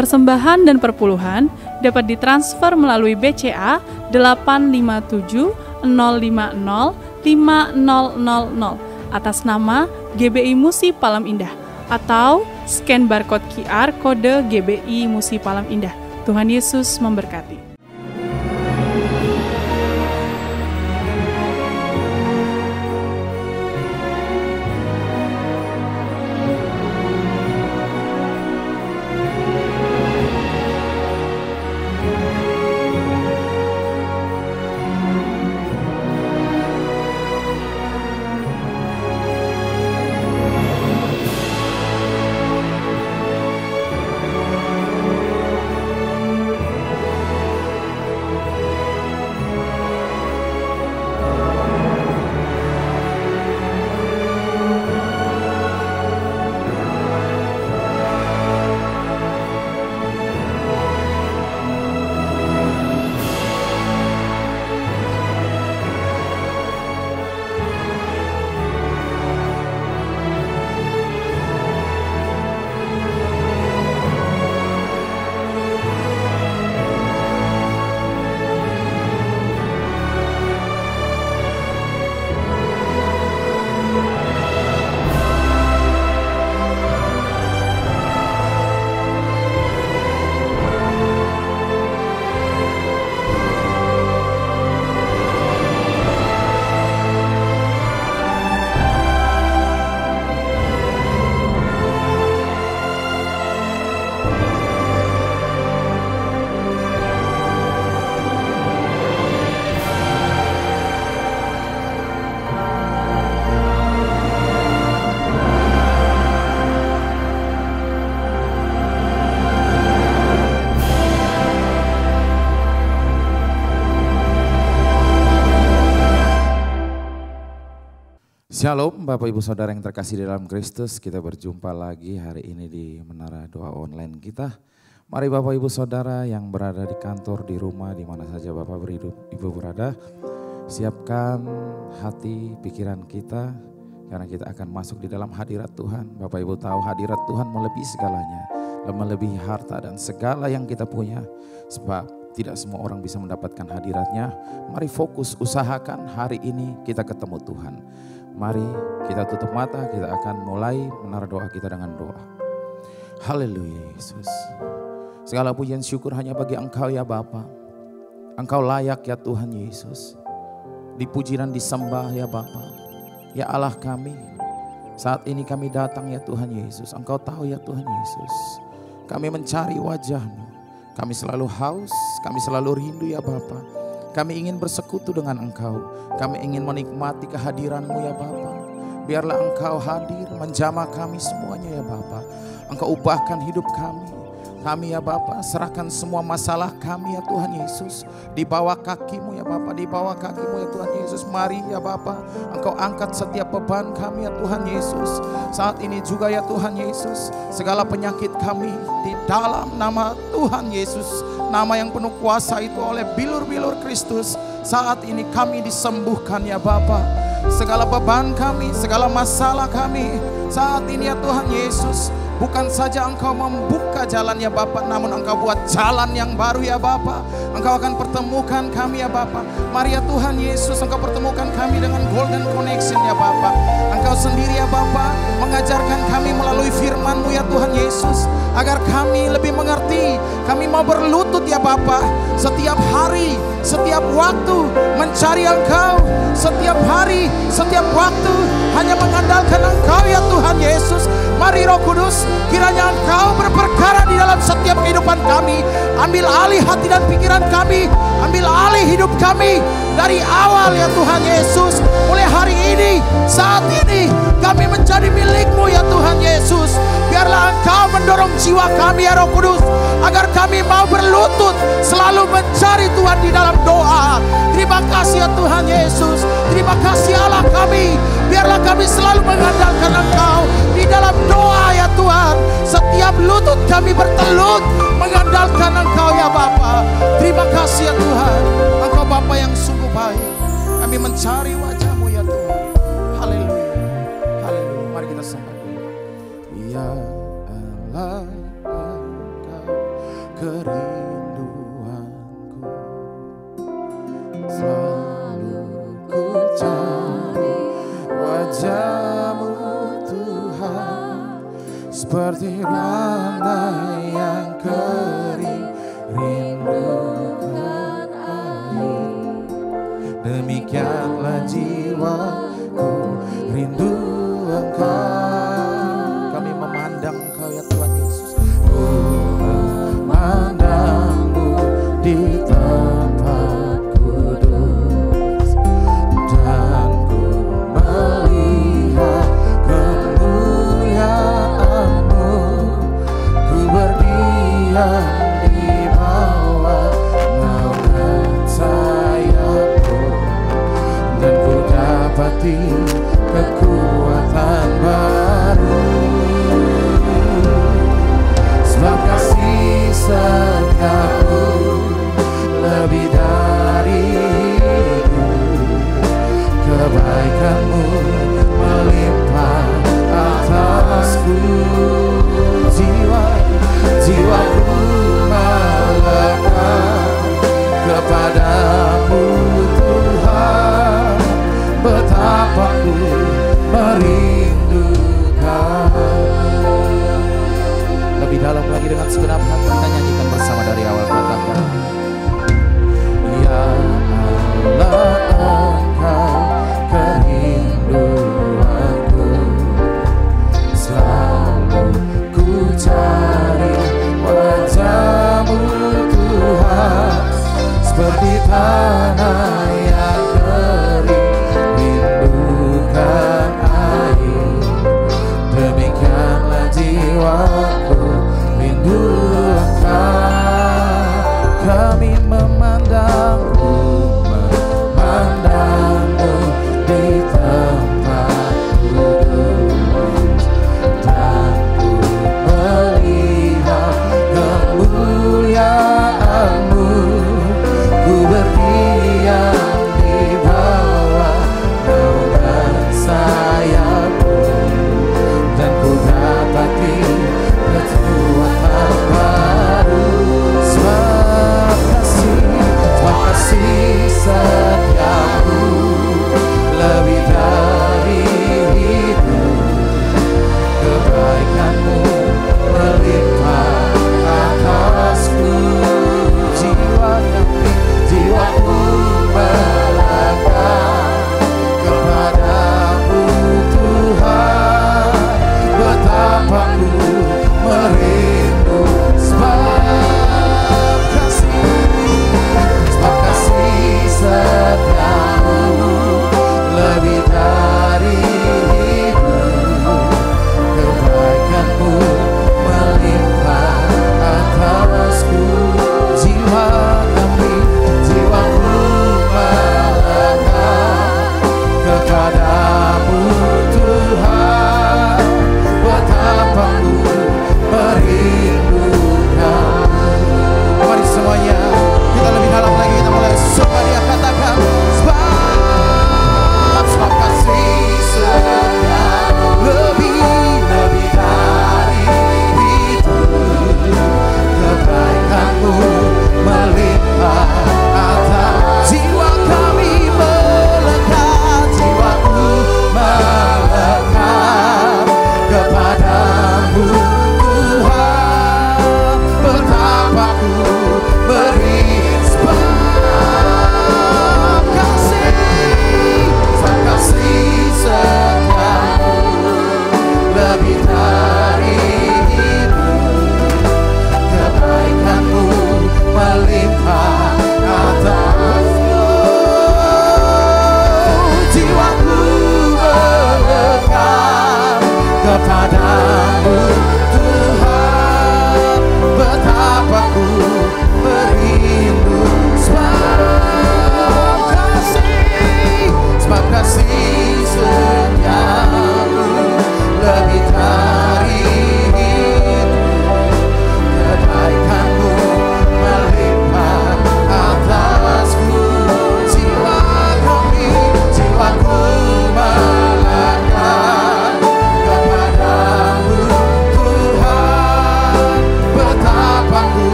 persembahan dan perpuluhan dapat ditransfer melalui BCA 857 050 5000 atas nama GBI Musi Palam Indah atau scan barcode QR kode GBI Musi Palam Indah. Tuhan Yesus memberkati. Shalom Bapak Ibu Saudara yang terkasih di dalam Kristus, kita berjumpa lagi hari ini di Menara Doa Online kita. Mari Bapak Ibu Saudara yang berada di kantor, di rumah, di mana saja Bapak Ibu berada, siapkan hati, pikiran kita, karena kita akan masuk di dalam hadirat Tuhan. Bapak Ibu tahu hadirat Tuhan melebihi segalanya, melebihi harta dan segala yang kita punya, sebab tidak semua orang bisa mendapatkan hadiratnya. Mari fokus, usahakan hari ini kita ketemu Tuhan. Mari kita tutup mata, kita akan mulai menara doa kita dengan doa. Haleluya Yesus. Segala pujian syukur hanya bagi Engkau ya Bapa. Engkau layak ya Tuhan Yesus. Dipuji dan disembah ya Bapa. Ya Allah kami, saat ini kami datang ya Tuhan Yesus. Engkau tahu ya Tuhan Yesus. Kami mencari wajah-Mu. Kami selalu haus, kami selalu rindu ya Bapa. Kami ingin bersekutu dengan Engkau. Kami ingin menikmati kehadiran-Mu ya Bapa. Biarlah Engkau hadir menjamah kami semuanya ya Bapa. Engkau ubahkan hidup kami. Kami ya Bapa serahkan semua masalah kami ya Tuhan Yesus. Di bawah kaki-Mu ya Bapa. Di bawah kaki-Mu ya Tuhan Yesus. Mari ya Bapa Engkau angkat setiap beban kami ya Tuhan Yesus. Saat ini juga ya Tuhan Yesus. Segala penyakit kami di dalam nama Tuhan Yesus. Nama yang penuh kuasa itu oleh bilur-bilur Kristus. Saat ini kami disembuhkan ya Bapa. Segala beban kami, segala masalah kami. Saat ini ya Tuhan Yesus. Bukan saja Engkau membuka jalan ya Bapa, namun Engkau buat jalan yang baru ya Bapa. Engkau akan pertemukan kami ya Bapa. Mari ya Tuhan Yesus, Engkau pertemukan kami dengan Golden Connection ya Bapa. Engkau sendiri ya Bapa mengajarkan kami melalui firman-Mu ya Tuhan Yesus, agar kami lebih mengerti. Kami mau berlutut ya Bapa setiap hari, setiap waktu mencari Engkau. Setiap hari, setiap waktu hanya mengandalkan Engkau ya Tuhan Yesus. Mari Roh Kudus, kiranya Engkau berperkara di dalam setiap kehidupan kami. Ambil alih hati dan pikiran kami, ambil alih hidup kami dari awal ya Tuhan Yesus. Mulai hari ini, saat ini kami menjadi milik-Mu ya Tuhan Yesus. Biarlah Engkau mendorong jiwa kami ya Roh Kudus, agar kami mau berlutut selalu mencari Tuhan di dalam doa. Terima kasih ya Tuhan Yesus. Terima kasih Allah kami. Biarlah kami selalu mengandalkan Engkau di dalam doa ya Tuhan. Setiap lutut kami bertelut mengandalkan Engkau ya Bapa. Terima kasih ya Tuhan. Engkau Bapa yang sungguh baik. Kami mencari wajah-Mu ya Tuhan. Haleluya. Haleluya. Mari kita sembah. Ya Allah Engkau kerinduanku. Selalu ku cari wajah-Mu Tuhan, seperti rantai yang kering rindukan air. Demikianlah jiwaku rindu Engkau. Kami memandang Engkau ya Tuhan Yesus. Ku memandang-Mu di tempat kudus, dan ku melihat kemuliaan-Mu. Ku berdiam di bawah naungan sayap-Mu, dan ku dapati kekuatan baru. Sebab kasih setiamu lebih dari hidup, kebaikan-Mu melimpah atasku. Jiwaku melekat kepadamu Tuhan, betapa ku merindukan. Lebih dalam lagi dengan segenap hati kita nyanyikan bersama dari awal katakan, ya Allah Engkau kerinduanku, selalu ku cari wajah-Mu Tuhan, seperti tanah yang kering rindukan air. Demikianlah jiwaku rindu Engkau. Kami memandang-Mu di tempat kudus, dan ku melihat kemuliaan-Mu. Ku berdiam di bawah naungan sayap-Mu, dan ku dapati kekuatan baru. Sebab kasih setiamu lebih dari hidup, kebaikan-Mu melimpah atasku. Jiwaku melekat kepadamu Tuhan, betapa ku merindu. Sebab kasih setiamu lebih dari hidup, kebaikan-Mu melimpah atasku. Jiwaku melekat kepadamu Tuhan, betapa ku merindukan. Mari semuanya kita lebih dalam lagi, kita mulai coba dia katakan, sebab kasih setiamu lebih dari hidup, kebaikan-Mu melimpah atas. Jiwa kami melekat, jiwaku melekat kepadamu Tuhan,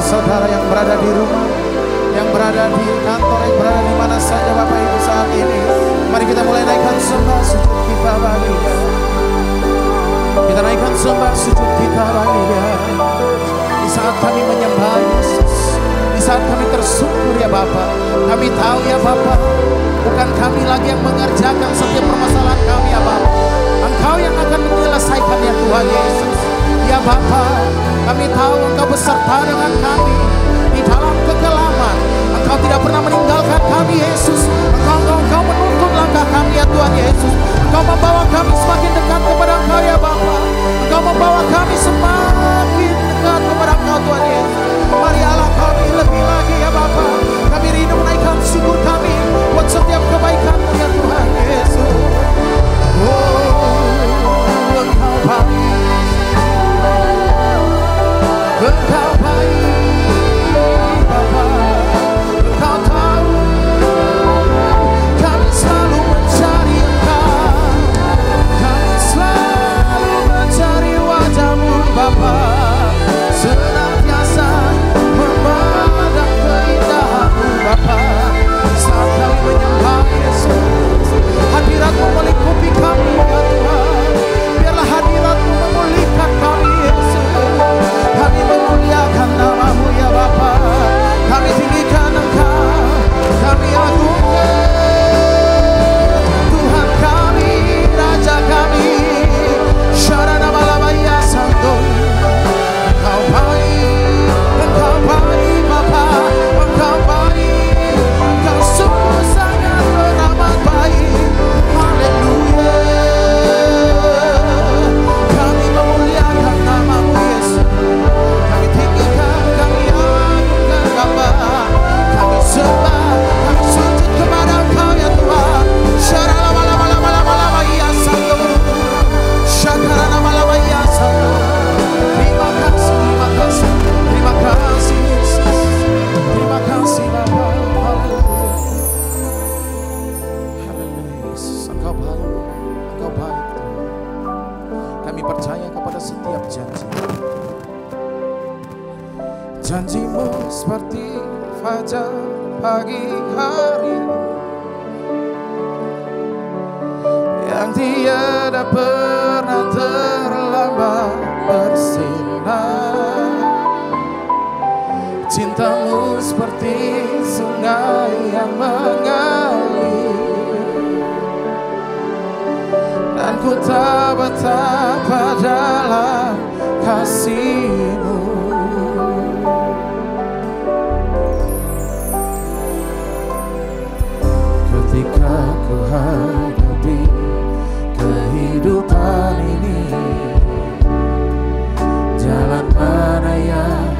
Saudara yang berada di rumah, yang berada di kantor, yang berada di mana saja Bapak Ibu saat ini, mari kita mulai naikkan sembah sujud kita bagi Dia. Kita naikkan sembah sujud kita bagi Dia. Di saat kami menyembah Yesus, di saat kami tersungkur ya Bapa, kami tahu ya Bapa, bukan kami lagi yang mengerjakan setiap permasalahan kami ya Bapa, Engkau yang akan menyelesaikan ya Tuhan Yesus. Ya Bapa, kami tahu Engkau beserta dengan kami di dalam kekelaman. Engkau tidak pernah meninggalkan kami Yesus. Engkau menuntun langkah kami ya Tuhan Yesus. Engkau membawa kami semakin dekat kepada Engkau ya Bapa. Engkau membawa kami semakin dekat kepada Engkau Tuhan Yesus. Mari Allah kami lebih lagi ya Bapa. Kami rindu menaikkan syukur kami buat setiap kebaikan-Mu ya Tuhan Yesus. Oh, Engkau baik, Engkau baik Bapa. Engkau tahu kami selalu mencari Engkau, kami selalu mencari wajah-Mu Bapa, senantiasa memandang keindahan-Mu Bapa. Saat kami menyembah Yesus, hadirat-Mu melingkupi kami ya Tuhan. Biarlah hadirat-Mu memulihkan kami Yesus. Kami memuliakan nama-Mu ya Bapa. Kami tinggikan Engkau, kami agungkan Tuhan kami, Raja kami. Syarana malabaya santo. Engkau baik Bapa, Engkau baik, Engkau sungguh sangat beramat baik. Haleluya. Kami memuliakan nama-Mu Yesus. Kami tinggikan, kami agungkan Bapa. Kami sembah, kami sujud kepada Engkau ya Tuhan. Syarana malabaya santo. Syarana malabaya santo. Terima kasih, terima kasih, terima kasih Yesus. Terima kasih Bapa. Haleluya. Haleluya Yesus. Engkau baik, Engkau baik Tuhan. Kami percaya kepada setiap janji. Janji-Mu seperti fajar pagi hari yang tiada pernah terlambat bersinar. Cinta-Mu seperti sungai yang mengalir, dan ku tak betapa dalam kasih-Mu. Ketika ku hadapi kehidupan ini, jalan mana yang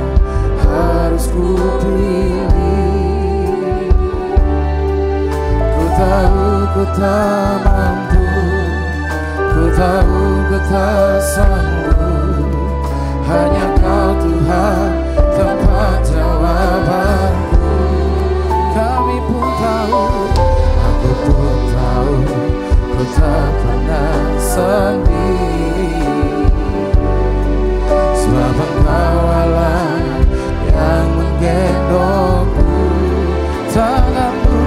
harus ku pilih? Ku tahu ku tak mampu, ku tahu ku tak sanggup. Hanya Kau Tuhan tempat jawabanku. Kami pun tahu, aku pun tahu, ku tak pernah sendiri. Sebab Engkau Allah yang menggendongku. Tangan-Mu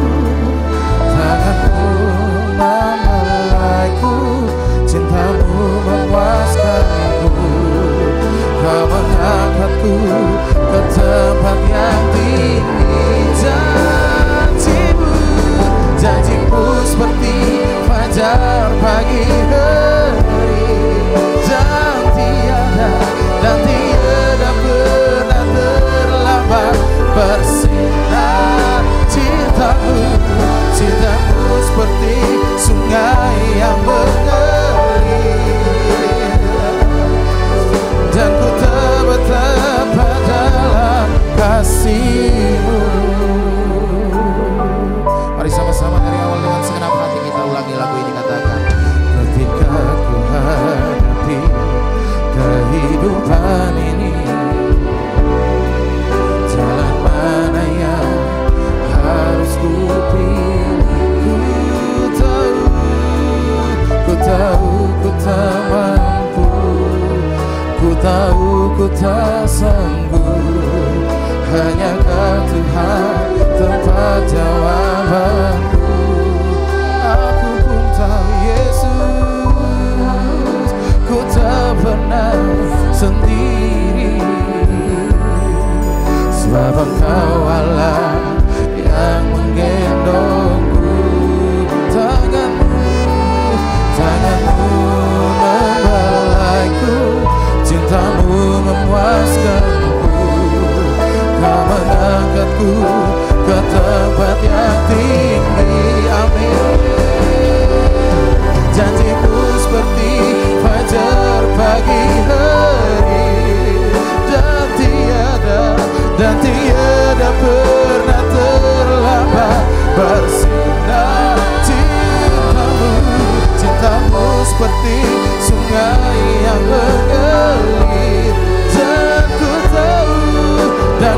sebab Engkau Allah yang menggendongku. Tanganmu membelaiku, cintamu memuaskanku. Kau mengangkatku ke tempat yang tinggi. Amin. Janjimu seperti fajar pagi hari, dan tiada pernah terlambat bersinar. Cintamu seperti sungai yang mengalir, dan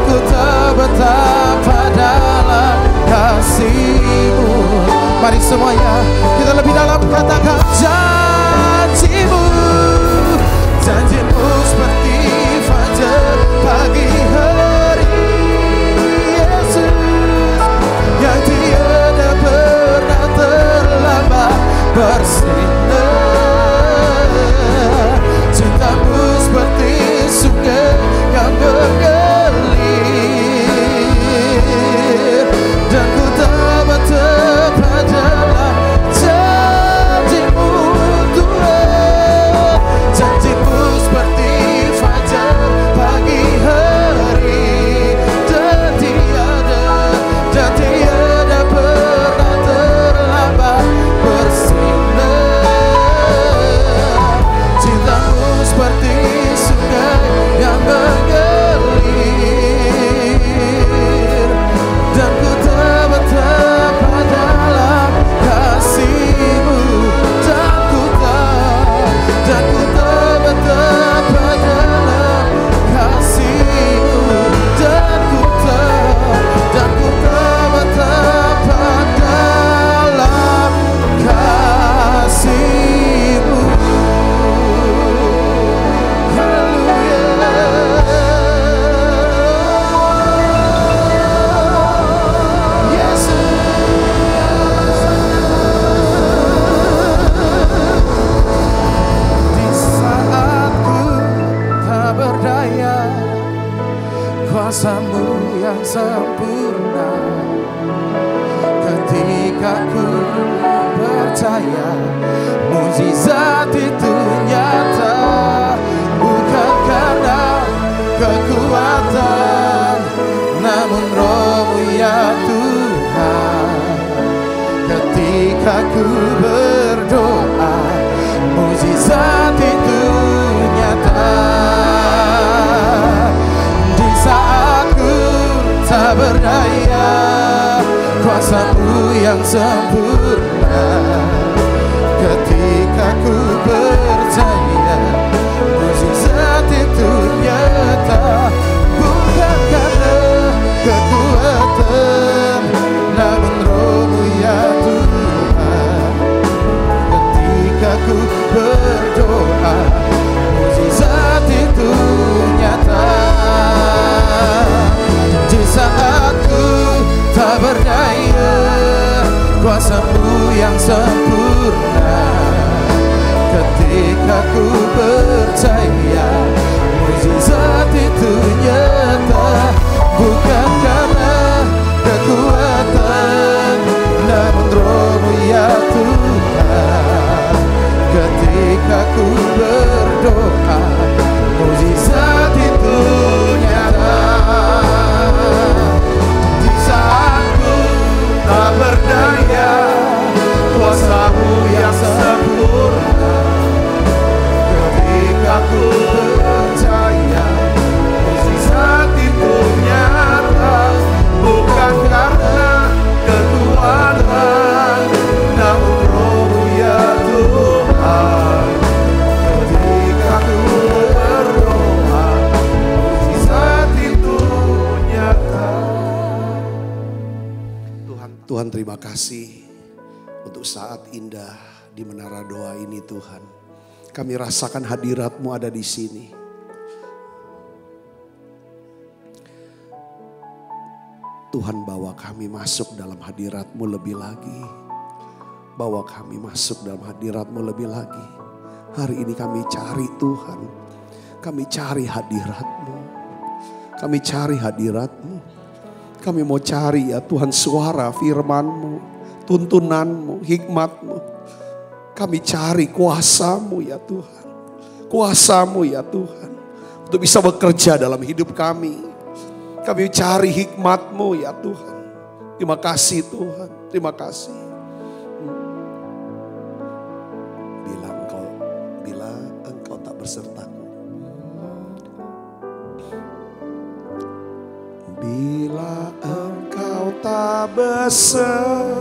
ku tahu betapa dalam kasih-Mu. Mari semuanya kita lebih dalam katakan janji-Mu. Janji-Mu seperti fajar pagi hari, Yesus, yang tiada pernah terlambat bersinar. Cintamu seperti sungai yang mengalir, dan ku tak betapa dalam janji-Mu, Tuhan. Janji-Mu seperti fajar pagi hari, dan tiada pernah terlambat bersinar. Cintamu seperti sungai yang mengalir, dan ku tak betapa dalam kasih-Mu. Dan ku tak betapa dalam kasih-Mu. Dan ku tak betapa dalam kasih-Mu. Kuasa-Mu yang sempurna, ketika ku percaya mukjizat itu nyata, bukan karena kekuatan, namun Roh-Mu ya Tuhan. Ketika ku berdoa, mukjizat itu nyata. Saat ku tak berdaya, kuasa-Mu yang sempurna, ketika ku percaya mukjizat itu nyata, bukan karena kekuatan, namun Roh-Mu ya Tuhan. Ketika ku berdoa, mukjizat itu nyata. Di saat ku tak berdaya, kuasa-Mu yang sempurna, ketika ku percaya mukjizat itu nyata, bukan karena kekuatan, namun Roh-Mu ya Tuhan. Ketika ku berdoa, mukjizat itu nyata. Di saat ku tak berdaya, kuasa-Mu yang sempurna, ketika ku percaya mukjizat itu nyata, bukan karena kekuatan, namun Roh-Mu ya Tuhan. Ketika ku berdoa, mukjizat itu nyata. Tuhan terima kasih untuk saat indah di menara doa ini Tuhan. Kami rasakan hadirat-Mu ada di sini. Tuhan bawa kami masuk dalam hadirat-Mu lebih lagi. Bawa kami masuk dalam hadirat-Mu lebih lagi. Hari ini kami cari Tuhan. Kami cari hadirat-Mu. Kami cari hadirat-Mu. Kami mau cari ya Tuhan suara firman-Mu, tuntunan-Mu, hikmat-Mu. Kami cari kuasa-Mu ya Tuhan. Kuasa-Mu ya Tuhan. Untuk bisa bekerja dalam hidup kami. Kami cari hikmat-Mu ya Tuhan. Terima kasih Tuhan. Terima kasih. Bila Engkau tak bersertaku. Bila Engkau tak besertaku,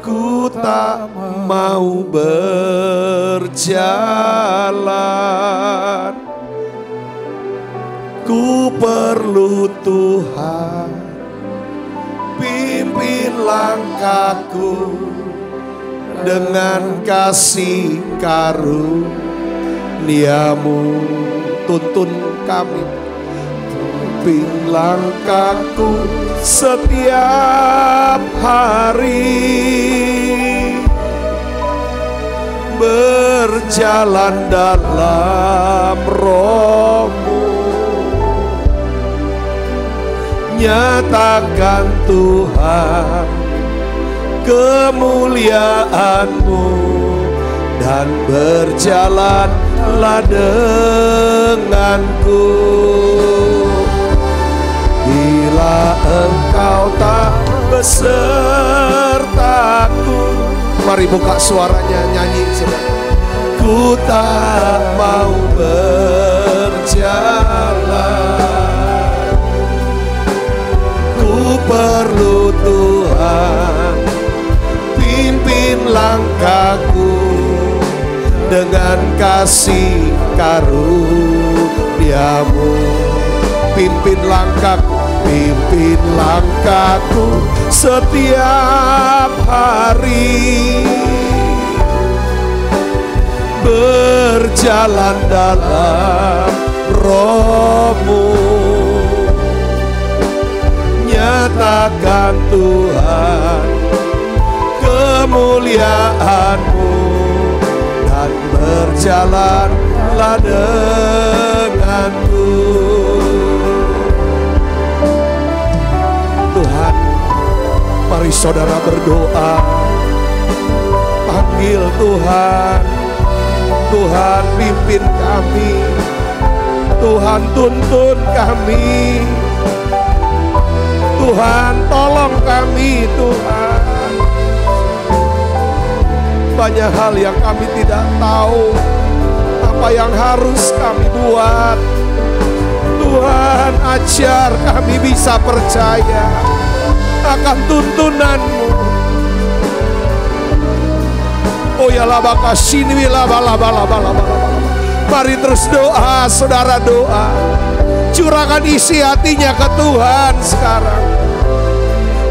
ku tak mau berjalan. Ku perlu Tuhan, pimpin langkahku dengan kasih karunia-Mu. Tuntun kami, pimpin langkahku setiap hari, berjalan dalam Roh-Mu. Nyatakan Tuhan kemuliaan-Mu dan berjalanlah denganku. Bila Engkau tak besertaku, mari buka suaranya, nyanyi saudara. Ku tak mau berjalan. Ku perlu Tuhan, pimpin langkahku dengan kasih karunia-Mu. Pimpin langkahku setiap hari, berjalan dalam Roh-Mu. Nyatakan Tuhan kemuliaan-Mu dan berjalanlah denganku. Tuhan, mari saudara berdoa. Panggil Tuhan. Tuhan pimpin kami. Tuhan tuntun kami. Tuhan tolong kami Tuhan. Banyak hal yang kami tidak tahu apa yang harus kami buat. Tuhan ajar kami bisa percaya akan tuntunan-Mu. Oh ya labaka sini bala. Mari terus doa, saudara doa. Curahkan isi hatinya ke Tuhan sekarang.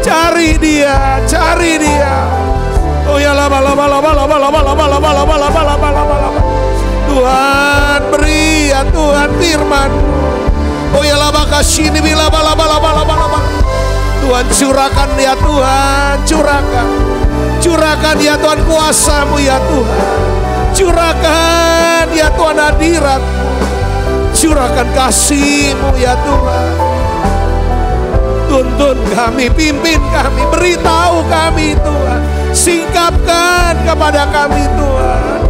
Cari Dia, cari Dia. Oh ya bala. Tuhan beri ya Tuhan firman. Oh ya labaka sini bala. Tuhan curahkan ya Tuhan, curahkan. Curahkan ya Tuhan kuasa-Mu ya Tuhan. Curahkan ya Tuhan hadirat-Mu. Curahkan kasih-Mu ya Tuhan. Tuntun kami, pimpin kami, beritahu kami Tuhan. Singkapkan kepada kami Tuhan.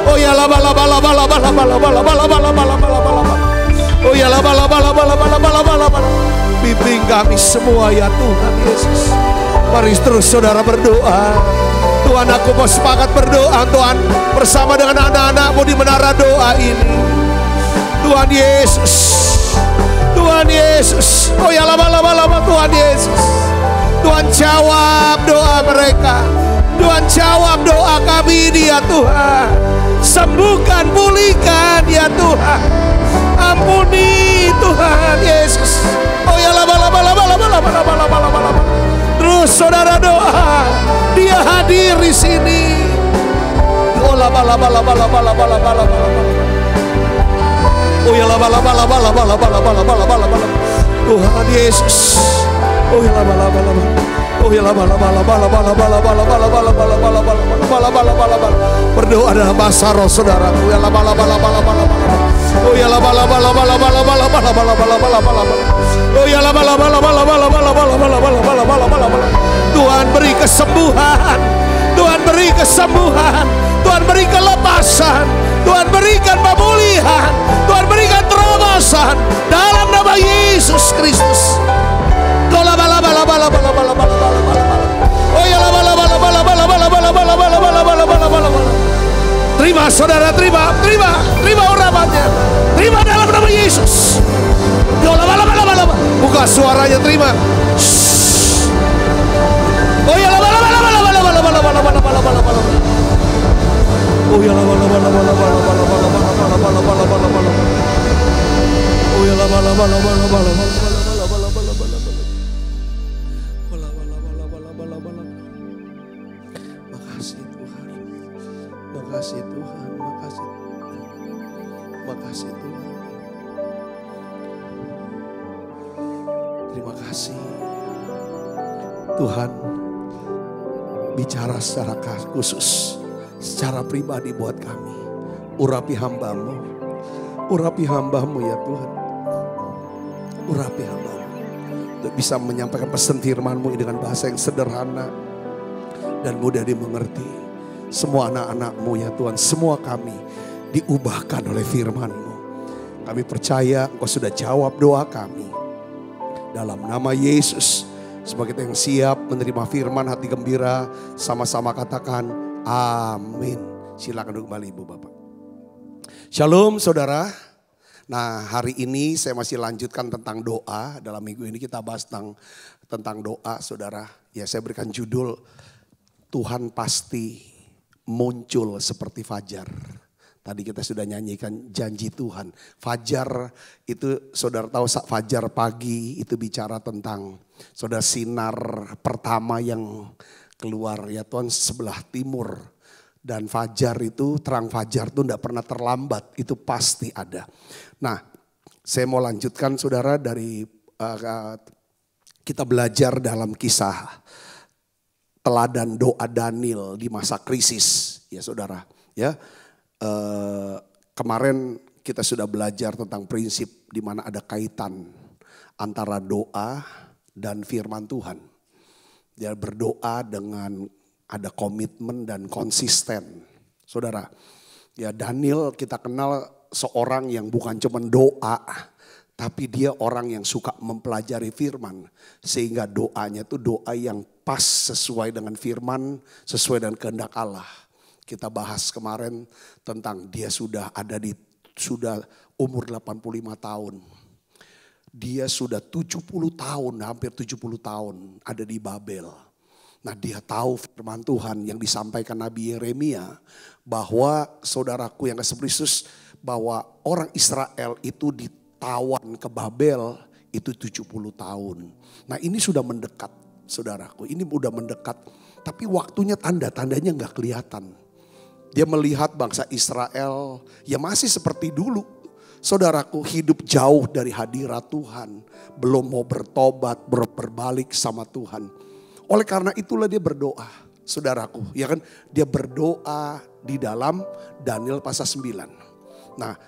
Oh ya bala. Oh ya bala. Bimbing kami semua ya Tuhan Yesus. Mari terus saudara berdoa. Tuhan, aku mau sepakat berdoa Tuhan bersama dengan anak-anak-Mu di menara doa ini. Tuhan Yesus, Tuhan Yesus. Oh ya lama Tuhan Yesus. Tuhan jawab doa mereka. Tuhan jawab doa kami ini ya Tuhan. Sembuhkan, pulihkan ya Tuhan. Ampuni Tuhan Yesus. Oh ya lama. Terus saudara doa. Dia hadir di sini. Oh lama. Oh ya lama. Tuhan Yesus. Oh ya lama. Oh ya lama. Berdoa dalam bahasa roh saudaraku. Ya lama. Oh ya lama. Oh ya lama. Tuhan beri kesembuhan. Tuhan beri kesembuhan. Tuhan beri kelepasan. Tuhan berikan pemulihan. Tuhan berikan terobosan dalam nama Yesus Kristus. Terima saudara, terima urapannya. Terima dalam nama Yesus. Buka suaranya, terima. Oh ya makasih Tuhan. Makasih Tuhan. Makasih Tuhan. Terima kasih Tuhan, bicara secara khusus, secara pribadi buat kami. Urapi hambamu ya Tuhan. Urapi hambamu untuk bisa menyampaikan pesan firman-Mu dengan bahasa yang sederhana dan mudah dimengerti. Semua anak-anak-Mu ya Tuhan, semua kami diubahkan oleh firman-Mu. Kami percaya Engkau sudah jawab doa kami. Dalam nama Yesus, sebagai yang siap menerima firman, hati gembira, sama-sama katakan amin. Silakan duduk kembali Ibu Bapak. Shalom saudara. Nah hari ini saya masih lanjutkan tentang doa. Dalam minggu ini kita bahas tentang doa saudara. Ya saya berikan judul Tuhan pasti muncul seperti fajar. Tadi kita sudah nyanyikan janji Tuhan. Fajar itu saudara tahu fajar pagi itu bicara tentang saudara sinar pertama yang keluar ya Tuhan sebelah timur. Dan fajar itu, terang fajar itu tidak pernah terlambat, itu pasti ada. Nah saya mau lanjutkan saudara dari kita belajar dalam kisah teladan doa Daniel di masa krisis ya saudara ya. Kemarin kita sudah belajar tentang prinsip di mana ada kaitan antara doa dan firman Tuhan. Dia berdoa dengan ada komitmen dan konsisten. Saudara, ya Daniel kita kenal seorang yang bukan cuma doa, tapi dia orang yang suka mempelajari firman. Sehingga doanya itu doa yang pas sesuai dengan firman, sesuai dengan kehendak Allah. Kita bahas kemarin tentang dia sudah umur 85 tahun. Dia sudah 70 tahun, hampir 70 tahun ada di Babel. Nah dia tahu firman Tuhan yang disampaikan Nabi Yeremia. Bahwa saudaraku yang kasih Kristus, bahwa orang Israel itu ditawan ke Babel itu 70 tahun. Nah ini sudah mendekat saudaraku, ini sudah mendekat. Tapi waktunya tanda-tandanya gak kelihatan. Dia melihat bangsa Israel ya masih seperti dulu. Saudaraku hidup jauh dari hadirat Tuhan. Belum mau bertobat, berbalik sama Tuhan. Oleh karena itulah dia berdoa. Saudaraku ya kan, dia berdoa di dalam Daniel pasal 9. Nah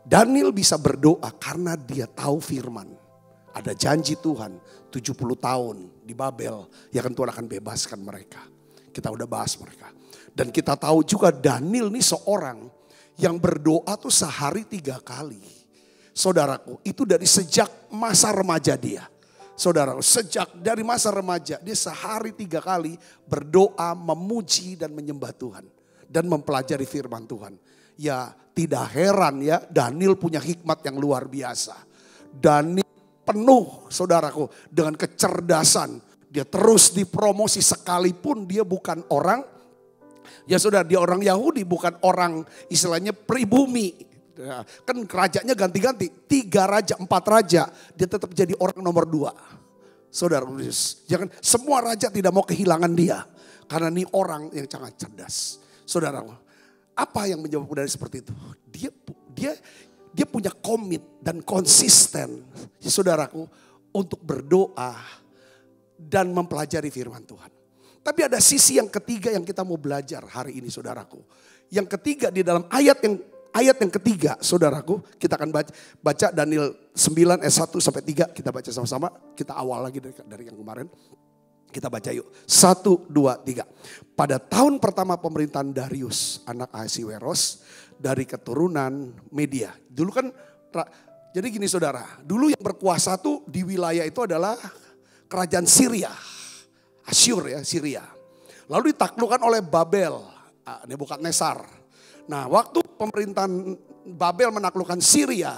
Daniel bisa berdoa karena dia tahu firman. Ada janji Tuhan 70 tahun di Babel. Ya kan Tuhan akan bebaskan mereka. Kita udah bahas mereka. Dan kita tahu juga Daniel ini seorang yang berdoa tuh sehari 3 kali. Saudaraku itu dari sejak masa remaja dia. Saudara, sejak dari masa remaja dia sehari 3 kali berdoa, memuji dan menyembah Tuhan. Dan mempelajari firman Tuhan. Ya tidak heran ya Daniel punya hikmat yang luar biasa. Daniel penuh saudaraku dengan kecerdasan. Dia terus dipromosi sekalipun dia bukan orang. Ya saudara, dia orang Yahudi bukan orang istilahnya pribumi. Ya, kan kerajanya ganti-ganti, 3 raja, 4 raja, dia tetap jadi orang nomor 2. Saudara, jangan semua raja tidak mau kehilangan dia, karena ini orang yang sangat cerdas. Saudara, apa yang menyebabkan dari seperti itu? Dia punya komit dan konsisten, saudaraku, untuk berdoa dan mempelajari firman Tuhan. Tapi ada sisi yang ketiga yang kita mau belajar hari ini saudaraku. Yang ketiga di dalam ayat yang ketiga saudaraku, kita akan baca Daniel 9 ayat 1 sampai 3, kita baca sama-sama. Kita awal lagi dari yang kemarin. Kita baca yuk. 1, 2, 3. Pada tahun pertama pemerintahan Darius, anak Ahasiweros, dari keturunan Media. Dulu kan, jadi gini saudara, dulu yang berkuasa tuh di wilayah itu adalah kerajaan Syria. Asyur ya, Syria. Lalu ditaklukkan oleh Babel, Nebukadnezar. Nah, waktu pemerintahan Babel menaklukkan Syria,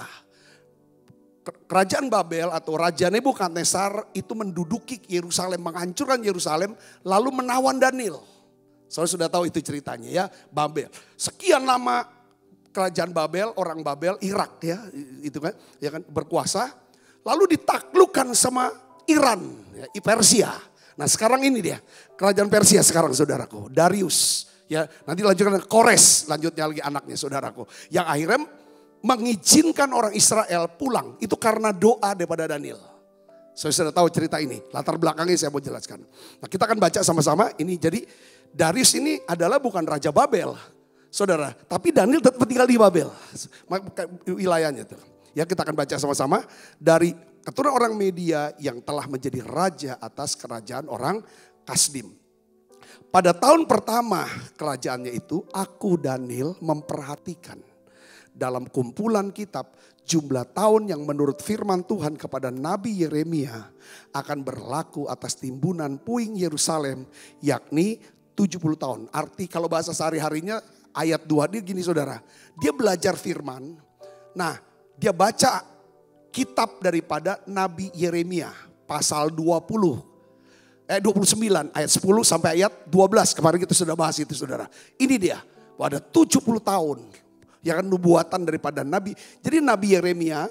kerajaan Babel atau Raja Nebukadnezar itu menduduki Yerusalem, menghancurkan Yerusalem, lalu menawan Daniel. Saudara sudah tahu itu ceritanya ya, Babel. Sekian lama kerajaan Babel, orang Babel, Irak ya, itu kan, ya kan berkuasa, lalu ditaklukkan sama Iran, ya, Persia. Nah sekarang ini dia, kerajaan Persia sekarang saudaraku, Darius. Ya, nanti lanjutkan Kores, lanjutnya lagi anaknya saudaraku. Yang akhirnya mengizinkan orang Israel pulang. Itu karena doa daripada Daniel. Saya sudah tahu cerita ini, latar belakangnya saya mau jelaskan. Nah kita akan baca sama-sama ini. Jadi Darius ini adalah bukan Raja Babel, saudara. Tapi Daniel tetap tinggal di Babel, wilayahnya itu. Ya kita akan baca sama-sama dari keturunan orang Media yang telah menjadi raja atas kerajaan orang Kasdim. Pada tahun pertama kerajaannya itu, aku Daniel memperhatikan dalam kumpulan kitab jumlah tahun yang menurut firman Tuhan kepada Nabi Yeremia akan berlaku atas timbunan puing Yerusalem, yakni 70 tahun. Arti kalau bahasa sehari-harinya ayat 2 dia gini saudara, dia belajar firman, nah dia baca kitab daripada Nabi Yeremia pasal 29 ayat 10 sampai ayat 12. Kemarin kita sudah bahas itu saudara. Ini dia, ada 70 tahun ya kan nubuatan daripada Nabi. Jadi Nabi Yeremia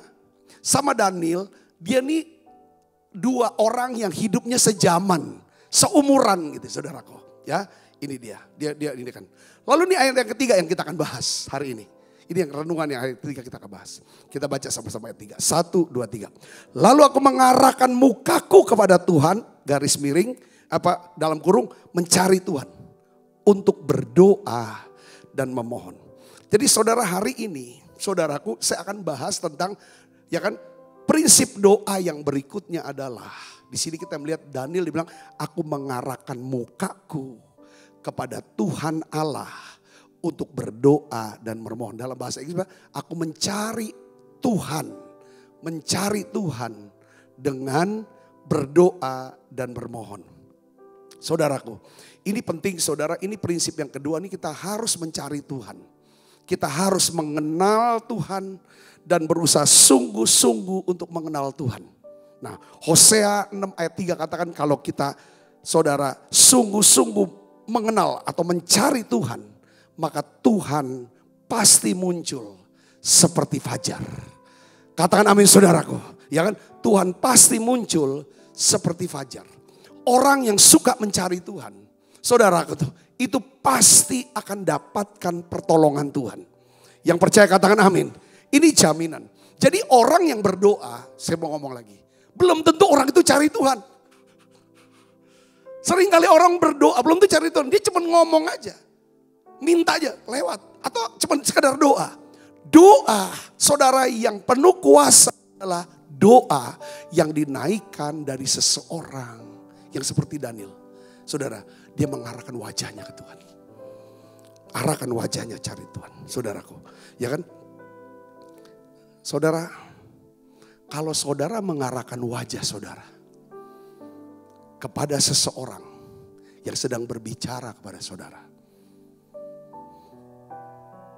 sama Daniel, dia nih dua orang yang hidupnya sejaman, seumuran gitu saudaraku. Ya, ini dia ini kan. Lalu ini ayat yang ketiga yang kita akan bahas hari ini. Ini yang renungan yang ayat 3 kita akan bahas. Kita baca sama-sama ayat 3. 1, 2, 3. Lalu aku mengarahkan mukaku kepada Tuhan, garis miring, dalam kurung, mencari Tuhan. Untuk berdoa dan memohon. Jadi saudara hari ini, saudaraku saya akan bahas tentang, ya kan, prinsip doa yang berikutnya adalah. Di sini kita melihat Daniel dibilang, aku mengarahkan mukaku kepada Tuhan Allah. Untuk berdoa dan memohon. Dalam bahasa Inggris, aku mencari Tuhan dengan berdoa dan bermohon. Saudaraku, ini penting saudara, ini prinsip yang kedua, ini kita harus mencari Tuhan. Kita harus mengenal Tuhan dan berusaha sungguh-sungguh untuk mengenal Tuhan. Nah, Hosea 6 ayat 3 katakan kalau kita saudara sungguh-sungguh mengenal atau mencari Tuhan, maka Tuhan pasti muncul seperti fajar. Katakan amin saudaraku. Ya kan? Tuhan pasti muncul seperti fajar. Orang yang suka mencari Tuhan, saudaraku tuh, itu pasti akan dapatkan pertolongan Tuhan. Yang percaya katakan amin. Ini jaminan. Jadi orang yang berdoa, saya mau ngomong lagi, belum tentu orang itu cari Tuhan. Seringkali orang berdoa belum tentu cari Tuhan, dia cuma ngomong aja. Minta aja lewat atau cuma sekedar doa. Doa saudara yang penuh kuasa adalah doa yang dinaikkan dari seseorang yang seperti Daniel. Saudara, dia mengarahkan wajahnya ke Tuhan. Arahkan wajahnya cari Tuhan, saudaraku. Ya kan? Saudara, kalau saudara mengarahkan wajah saudara kepada seseorang yang sedang berbicara kepada saudara.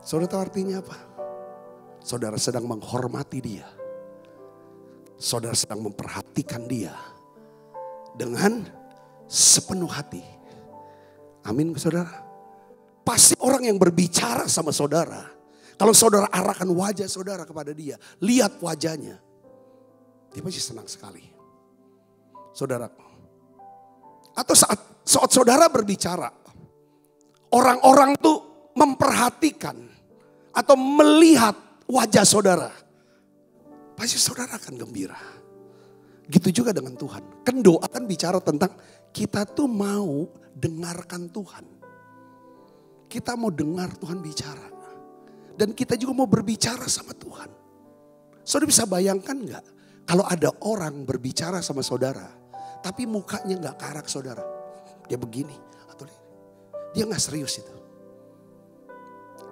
Saudara tahu artinya apa? Saudara sedang menghormati dia. Saudara sedang memperhatikan dia dengan sepenuh hati. Amin saudara. Pasti orang yang berbicara sama saudara, kalau saudara arahkan wajah saudara kepada dia, lihat wajahnya, dia pasti senang sekali. Saudara. Atau saat saudara berbicara, orang-orang tuh memperhatikan atau melihat wajah saudara, pasti saudara akan gembira. Gitu juga dengan Tuhan. Kan doa kan bicara tentang kita tuh mau dengarkan Tuhan. Kita mau dengar Tuhan bicara. Dan kita juga mau berbicara sama Tuhan. Saudara bisa bayangkan gak? Kalau ada orang berbicara sama saudara. Tapi mukanya gak ke arah saudara. Dia begini. Atau dia gak serius itu.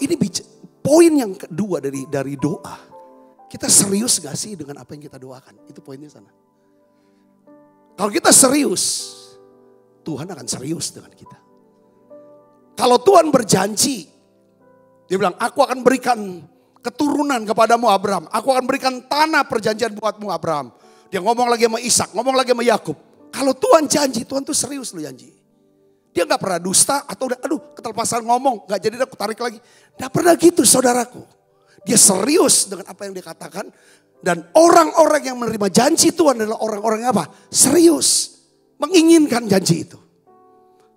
Ini poin yang kedua dari doa. Kita serius gak sih dengan apa yang kita doakan? Itu poinnya sana. Kalau kita serius, Tuhan akan serius dengan kita. Kalau Tuhan berjanji, dia bilang, aku akan berikan keturunan kepadamu Abraham. Aku akan berikan tanah perjanjian buatmu Abraham. Dia ngomong lagi sama Ishak, ngomong lagi sama Yakub. Kalau Tuhan janji, Tuhan tuh serius loh janji. Dia gak pernah dusta atau ketelepasan ngomong, gak jadi aku tarik lagi. Gak pernah gitu saudaraku. Dia serius dengan apa yang dia katakan. Dan orang-orang yang menerima janji Tuhan adalah orang-orang yang apa? Serius. Menginginkan janji itu.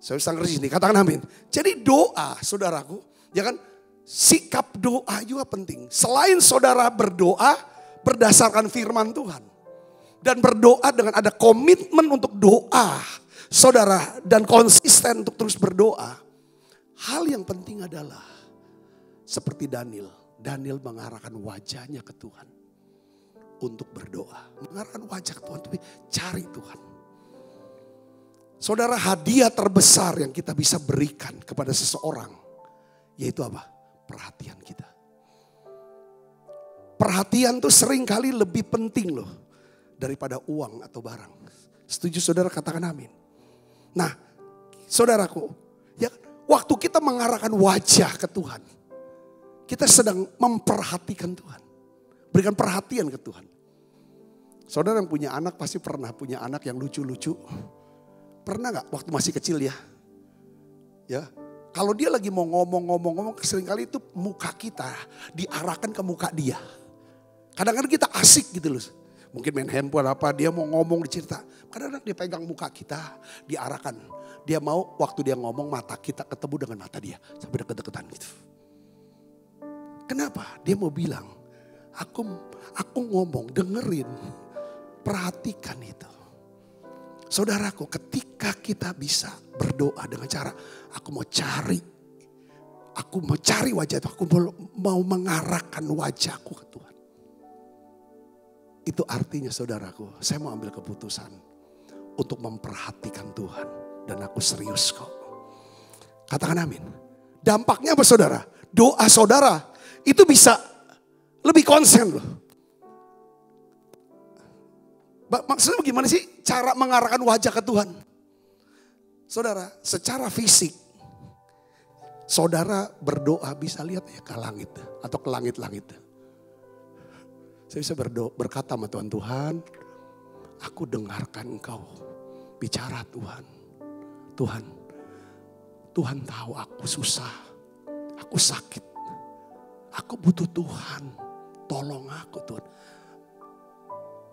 Saya bisa ngerti sini, katakan amin. Jadi doa saudaraku, ya kan? Sikap doa juga penting. Selain saudara berdoa berdasarkan firman Tuhan. Dan berdoa dengan ada komitmen untuk doa. Saudara dan konsisten untuk terus berdoa. Hal yang penting adalah seperti Daniel. Daniel mengarahkan wajahnya ke Tuhan. Untuk berdoa. Mengarahkan wajah ke Tuhan. Cari Tuhan. Saudara, hadiah terbesar yang kita bisa berikan kepada seseorang. Yaitu apa? Perhatian kita. Perhatian tuh sering kali lebih penting loh. Daripada uang atau barang. Setuju saudara, katakan amin. Nah, saudaraku. Ya, waktu kita mengarahkan wajah ke Tuhan. Kita sedang memperhatikan Tuhan. Berikan perhatian ke Tuhan. Saudara yang punya anak pasti pernah punya anak yang lucu-lucu. Pernah gak waktu masih kecil ya? Ya, kalau dia lagi mau ngomong seringkali itu muka kita diarahkan ke muka dia. Kadang-kadang kita asik gitu loh. Mungkin main handphone apa, dia mau ngomong dicerita. Kadang-kadang dia pegang muka kita, diarahkan. Dia mau waktu dia ngomong mata kita ketemu dengan mata dia. Sampai deket-deketan gitu. Kenapa? Dia mau bilang, aku ngomong, dengerin, perhatikan itu. Saudaraku, ketika kita bisa berdoa dengan cara, aku mau cari wajah itu, aku mau mengarahkan wajahku ke Tuhan. Itu artinya saudaraku, saya mau ambil keputusan untuk memperhatikan Tuhan. Dan aku serius kok. Katakan amin. Dampaknya apa saudara? Doa saudara itu bisa lebih konsen loh. Maksudnya bagaimana sih cara mengarahkan wajah ke Tuhan? Saudara, secara fisik. Saudara berdoa bisa lihat ya ke langit. Atau ke langit-langit. Saya bisa berkata sama Tuhan, Tuhan, aku dengarkan Engkau bicara Tuhan. Tuhan tahu aku susah, aku sakit, aku butuh Tuhan, tolong aku Tuhan.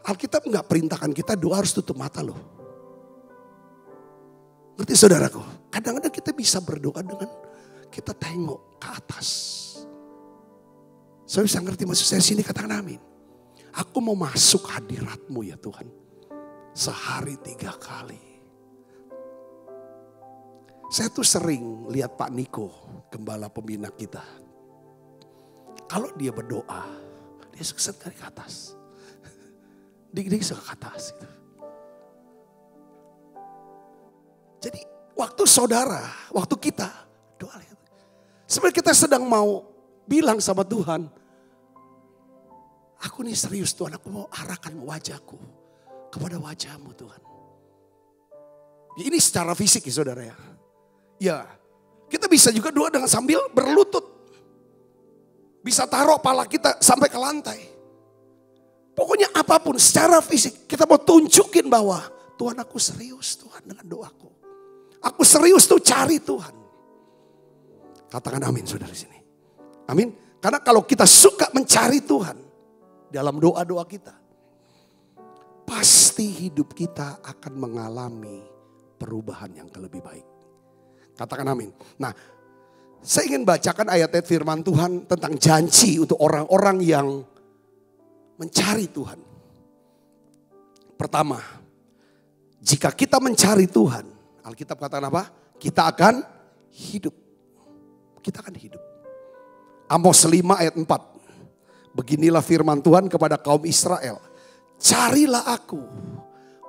Alkitab nggak perintahkan kita doa harus tutup mata loh. Ngerti saudaraku? Kadang-kadang kita bisa berdoa dengan kita tengok ke atas. Saya bisa ngerti maksud saya sini, katakan amin. Aku mau masuk hadirat-Mu ya Tuhan. Sehari 3 kali. Saya tuh sering lihat Pak Niko, gembala pembina kita. Kalau dia berdoa, dia suka sekali ke atas. Dia suka ke atas. Gitu. Jadi waktu saudara, waktu kita doa. Sebenarnya kita sedang mau bilang sama Tuhan, aku nih serius Tuhan, aku mau arahkan wajahku kepada wajah-Mu Tuhan. Ini secara fisik ya saudara ya. Ya, kita bisa juga doa dengan sambil berlutut. Bisa taruh kepala kita sampai ke lantai. Pokoknya apapun secara fisik kita mau tunjukin bahwa Tuhan aku serius Tuhan dengan doaku. Aku serius tuh cari Tuhan. Katakan amin saudara sini. Amin. Karena kalau kita suka mencari Tuhan dalam doa-doa kita, pasti hidup kita akan mengalami perubahan yang lebih baik. Katakan amin. Nah, saya ingin bacakan ayat-ayat firman Tuhan tentang janji untuk orang-orang yang mencari Tuhan. Pertama, jika kita mencari Tuhan, Alkitab katakan apa? Kita akan hidup. Kita akan hidup. Amos 5 ayat 4. Beginilah firman Tuhan kepada kaum Israel. Carilah aku,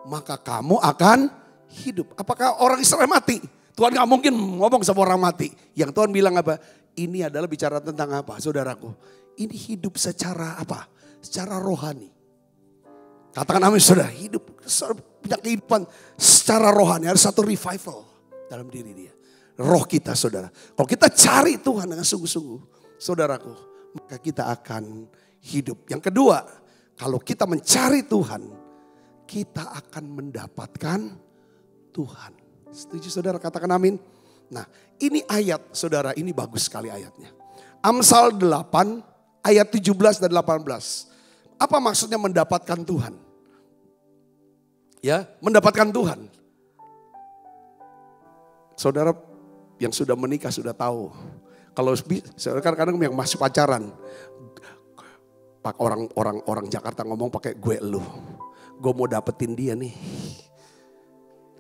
maka kamu akan hidup. Apakah orang Israel mati? Tuhan gak mungkin ngomong sama orang mati. Yang Tuhan bilang apa? Ini adalah bicara tentang apa, saudaraku? Ini hidup secara apa? Secara rohani. Katakan amin saudara, hidup punya kehidupan secara rohani. Ada satu revival dalam diri dia. Roh kita saudara. Kalau kita cari Tuhan dengan sungguh-sungguh, saudaraku, maka kita akan hidup. Yang kedua, kalau kita mencari Tuhan, kita akan mendapatkan Tuhan. Setuju saudara, katakan amin. Nah ini ayat saudara, ini bagus sekali ayatnya. Amsal 8 ayat 17 dan 18. Apa maksudnya mendapatkan Tuhan? Ya, mendapatkan Tuhan. Saudara yang sudah menikah sudah tahu. Kalau saudara kadang yang masih pacaran, orang Jakarta ngomong pakai gue lu. Gue mau dapetin dia nih.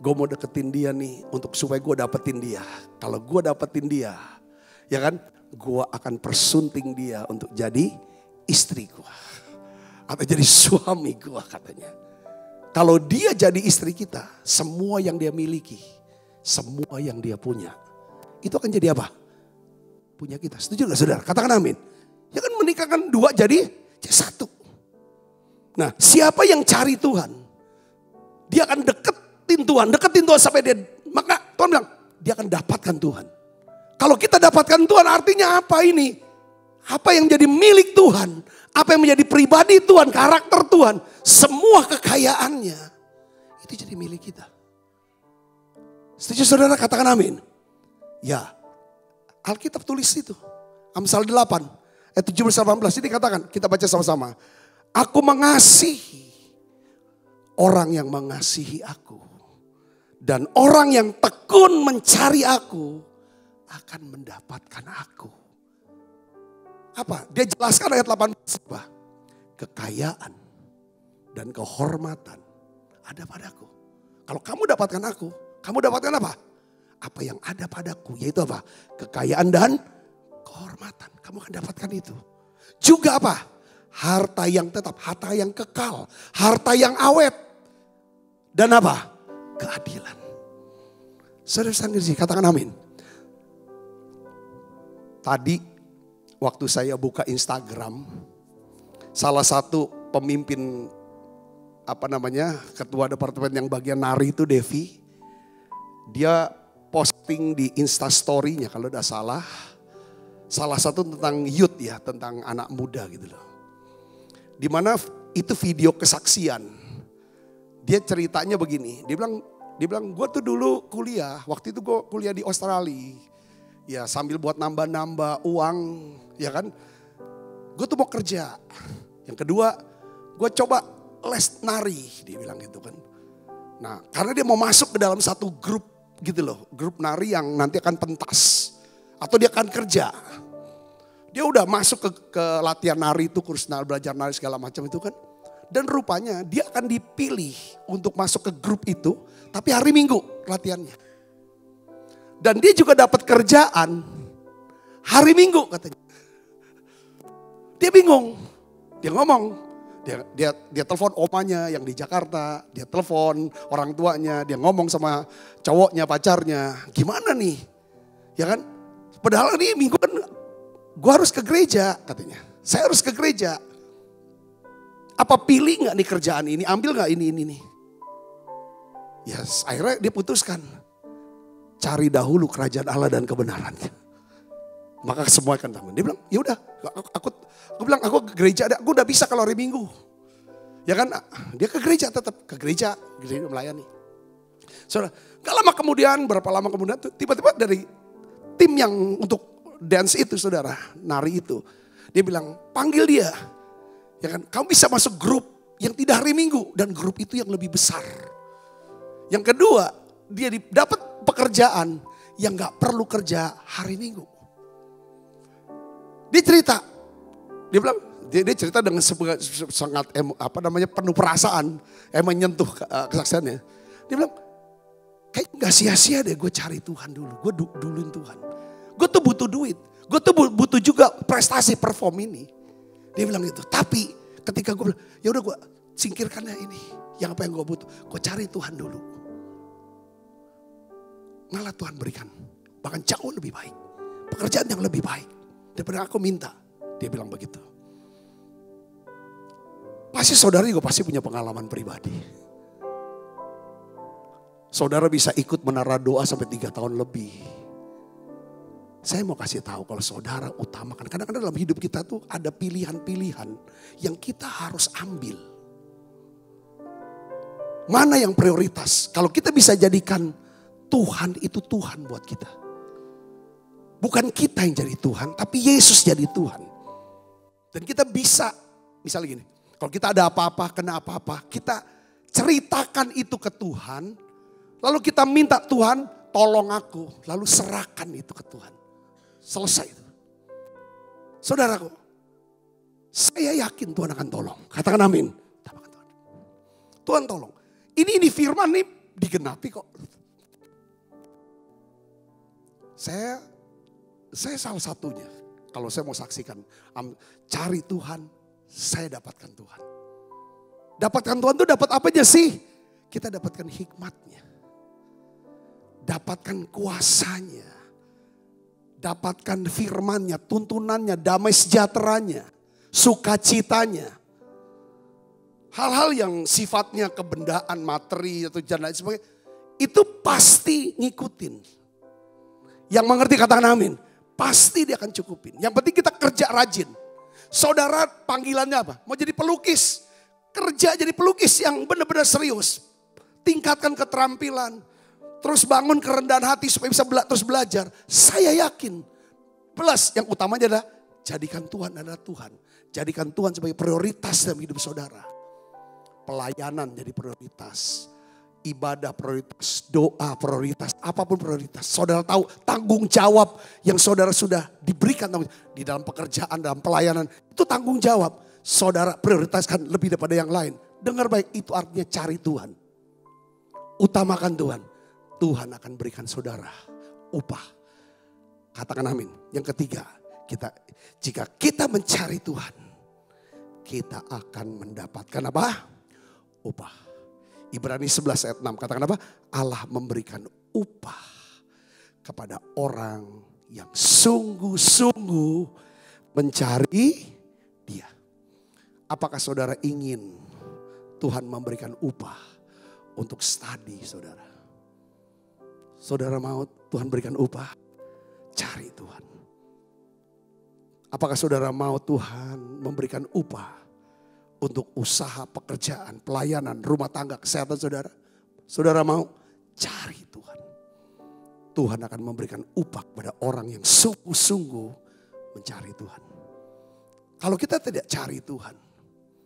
Gue mau deketin dia nih untuk supaya gue dapetin dia. Kalau gue dapetin dia, ya kan, gue akan persunting dia untuk jadi istri gue. Atau jadi suami gue katanya. Kalau dia jadi istri kita, semua yang dia miliki, semua yang dia punya, itu akan jadi apa? Punya kita. Setuju gak saudara? Katakan amin. Ya kan menikahkan dua jadi satu. Nah siapa yang cari Tuhan, dia akan deketin Tuhan sampai dia, maka Tuhan bilang, dia akan dapatkan Tuhan. Kalau kita dapatkan Tuhan artinya apa ini? Apa yang jadi milik Tuhan, apa yang menjadi pribadi Tuhan, karakter Tuhan, semua kekayaannya itu jadi milik kita. Setuju saudara? Katakan amin. Ya, Alkitab tulis itu. Amsal 8 ayat 17-18 ini katakan, kita baca sama-sama. Aku mengasihi orang yang mengasihi aku, dan orang yang tekun mencari aku akan mendapatkan aku. Apa? Dia jelaskan ayat 18 apa? Kekayaan dan kehormatan ada padaku. Kalau kamu dapatkan aku, kamu dapatkan apa? Apa yang ada padaku, yaitu apa? Kekayaan dan kehormatan. Kamu akan dapatkan itu. Juga apa? Harta yang tetap, harta yang kekal, harta yang awet. Dan apa? Keadilan. Saudara-saudara, katakan amin. Tadi waktu saya buka Instagram, salah satu pemimpin ketua departemen yang bagian nari itu Devi, dia posting di Instastory-nya kalau tidak salah, salah satu tentang youth ya, tentang anak muda gitu loh. Dimana itu video kesaksian. Dia ceritanya begini, dia bilang gue tuh dulu kuliah, waktu itu gue kuliah di Australia. Ya sambil buat nambah-nambah uang, ya kan. Gue tuh mau kerja. Yang kedua, gue coba les nari, dia bilang gitu kan. Nah karena dia mau masuk ke dalam satu grup gitu loh. Grup nari yang nanti akan pentas. Atau dia akan kerja. Dia udah masuk ke latihan nari itu, kurs belajar nari segala macam itu kan. Dan rupanya dia akan dipilih untuk masuk ke grup itu, tapi hari Minggu latihannya. Dan dia juga dapat kerjaan hari Minggu katanya. Dia bingung, dia ngomong, dia telepon omanya yang di Jakarta, dia telepon orang tuanya, dia ngomong sama cowoknya, pacarnya, gimana nih, ya kan? Padahal nih Minggu kan gue harus ke gereja katanya, saya harus ke gereja. Apa pilih nggak nih kerjaan ini, ambil nggak ini nih? Ya akhirnya dia putuskan. Cari dahulu kerajaan Allah dan kebenarannya. Maka semua akan tahu. Dia bilang, ya udah, aku ke gereja, aku udah bisa kalau hari Minggu. Ya kan, dia ke gereja tetap, ke gereja melayani. Saudara, gak lama kemudian, berapa lama kemudian, tiba-tiba dari tim yang untuk dance itu saudara, nari itu. Dia bilang, panggil dia. Ya kan, kamu bisa masuk grup yang tidak hari Minggu dan grup itu yang lebih besar. Yang kedua, dia dapat pekerjaan yang gak perlu kerja hari Minggu. Dia cerita, dia bilang Dia cerita dengan sangat penuh perasaan, menyentuh kesaksiannya. Dia bilang, kayak gak sia-sia deh gue cari Tuhan dulu, gue duluin Tuhan. Gue tuh butuh duit, gue tuh butuh juga prestasi perform ini. Dia bilang gitu, tapi ketika gue bilang, ya udah gue singkirkan ya ini, yang apa yang gue butuh, gue cari Tuhan dulu. Malah Tuhan berikan, bahkan jauh lebih baik, pekerjaan yang lebih baik daripada aku minta. Dia bilang begitu. Pasti saudara juga pasti punya pengalaman pribadi. Saudara bisa ikut menara doa sampai 3 tahun lebih. Saya mau kasih tahu kalau saudara utamakan. Kadang-kadang dalam hidup kita tuh ada pilihan-pilihan yang kita harus ambil. Mana yang prioritas? Kalau kita bisa jadikan Tuhan itu Tuhan buat kita. Bukan kita yang jadi Tuhan, tapi Yesus jadi Tuhan. Dan kita bisa, misalnya gini. Kalau kita ada apa-apa, kena apa-apa, kita ceritakan itu ke Tuhan. Lalu kita minta Tuhan, tolong aku. Lalu serahkan itu ke Tuhan. Selesai itu. Saudaraku, saya yakin Tuhan akan tolong. Katakan amin. Tuhan tolong. Ini firman nih digenapi kok. Saya salah satunya. Kalau saya mau saksikan, cari Tuhan, saya dapatkan Tuhan. Dapatkan Tuhan itu dapat apa aja sih? Kita dapatkan hikmatnya. Dapatkan kuasanya. Dapatkan firmannya, tuntunannya, damai sejahteranya, sukacitanya. Hal-hal yang sifatnya kebendaan, materi atau dan sebagainya, itu pasti ngikutin. Yang mengerti katakan amin. Pasti dia akan cukupin. Yang penting kita kerja rajin. Saudara panggilannya apa? Mau jadi pelukis. Kerja jadi pelukis yang benar-benar serius. Tingkatkan keterampilan. Terus bangun kerendahan hati supaya bisa terus belajar. Saya yakin. Plus yang utamanya adalah jadikan Tuhan adalah Tuhan. Jadikan Tuhan sebagai prioritas dalam hidup saudara. Pelayanan jadi prioritas. Ibadah prioritas, doa prioritas, apapun prioritas. Saudara tahu tanggung jawab yang saudara sudah diberikan di dalam pekerjaan, dalam pelayanan. Itu tanggung jawab. Saudara prioritaskan lebih daripada yang lain. Dengar baik, itu artinya cari Tuhan. Utamakan Tuhan. Tuhan akan berikan saudara upah. Katakan amin. Yang ketiga, jika kita mencari Tuhan, kita akan mendapatkan apa? Upah. Ibrani 11 ayat 6 katakan apa? Allah memberikan upah kepada orang yang sungguh-sungguh mencari Dia. Apakah saudara ingin Tuhan memberikan upah untuk studi saudara? Saudara mau Tuhan berikan upah? Cari Tuhan. Apakah saudara mau Tuhan memberikan upah untuk usaha, pekerjaan, pelayanan, rumah tangga, kesehatan saudara? Saudara mau? Cari Tuhan. Tuhan akan memberikan upah kepada orang yang sungguh-sungguh mencari Tuhan. Kalau kita tidak cari Tuhan,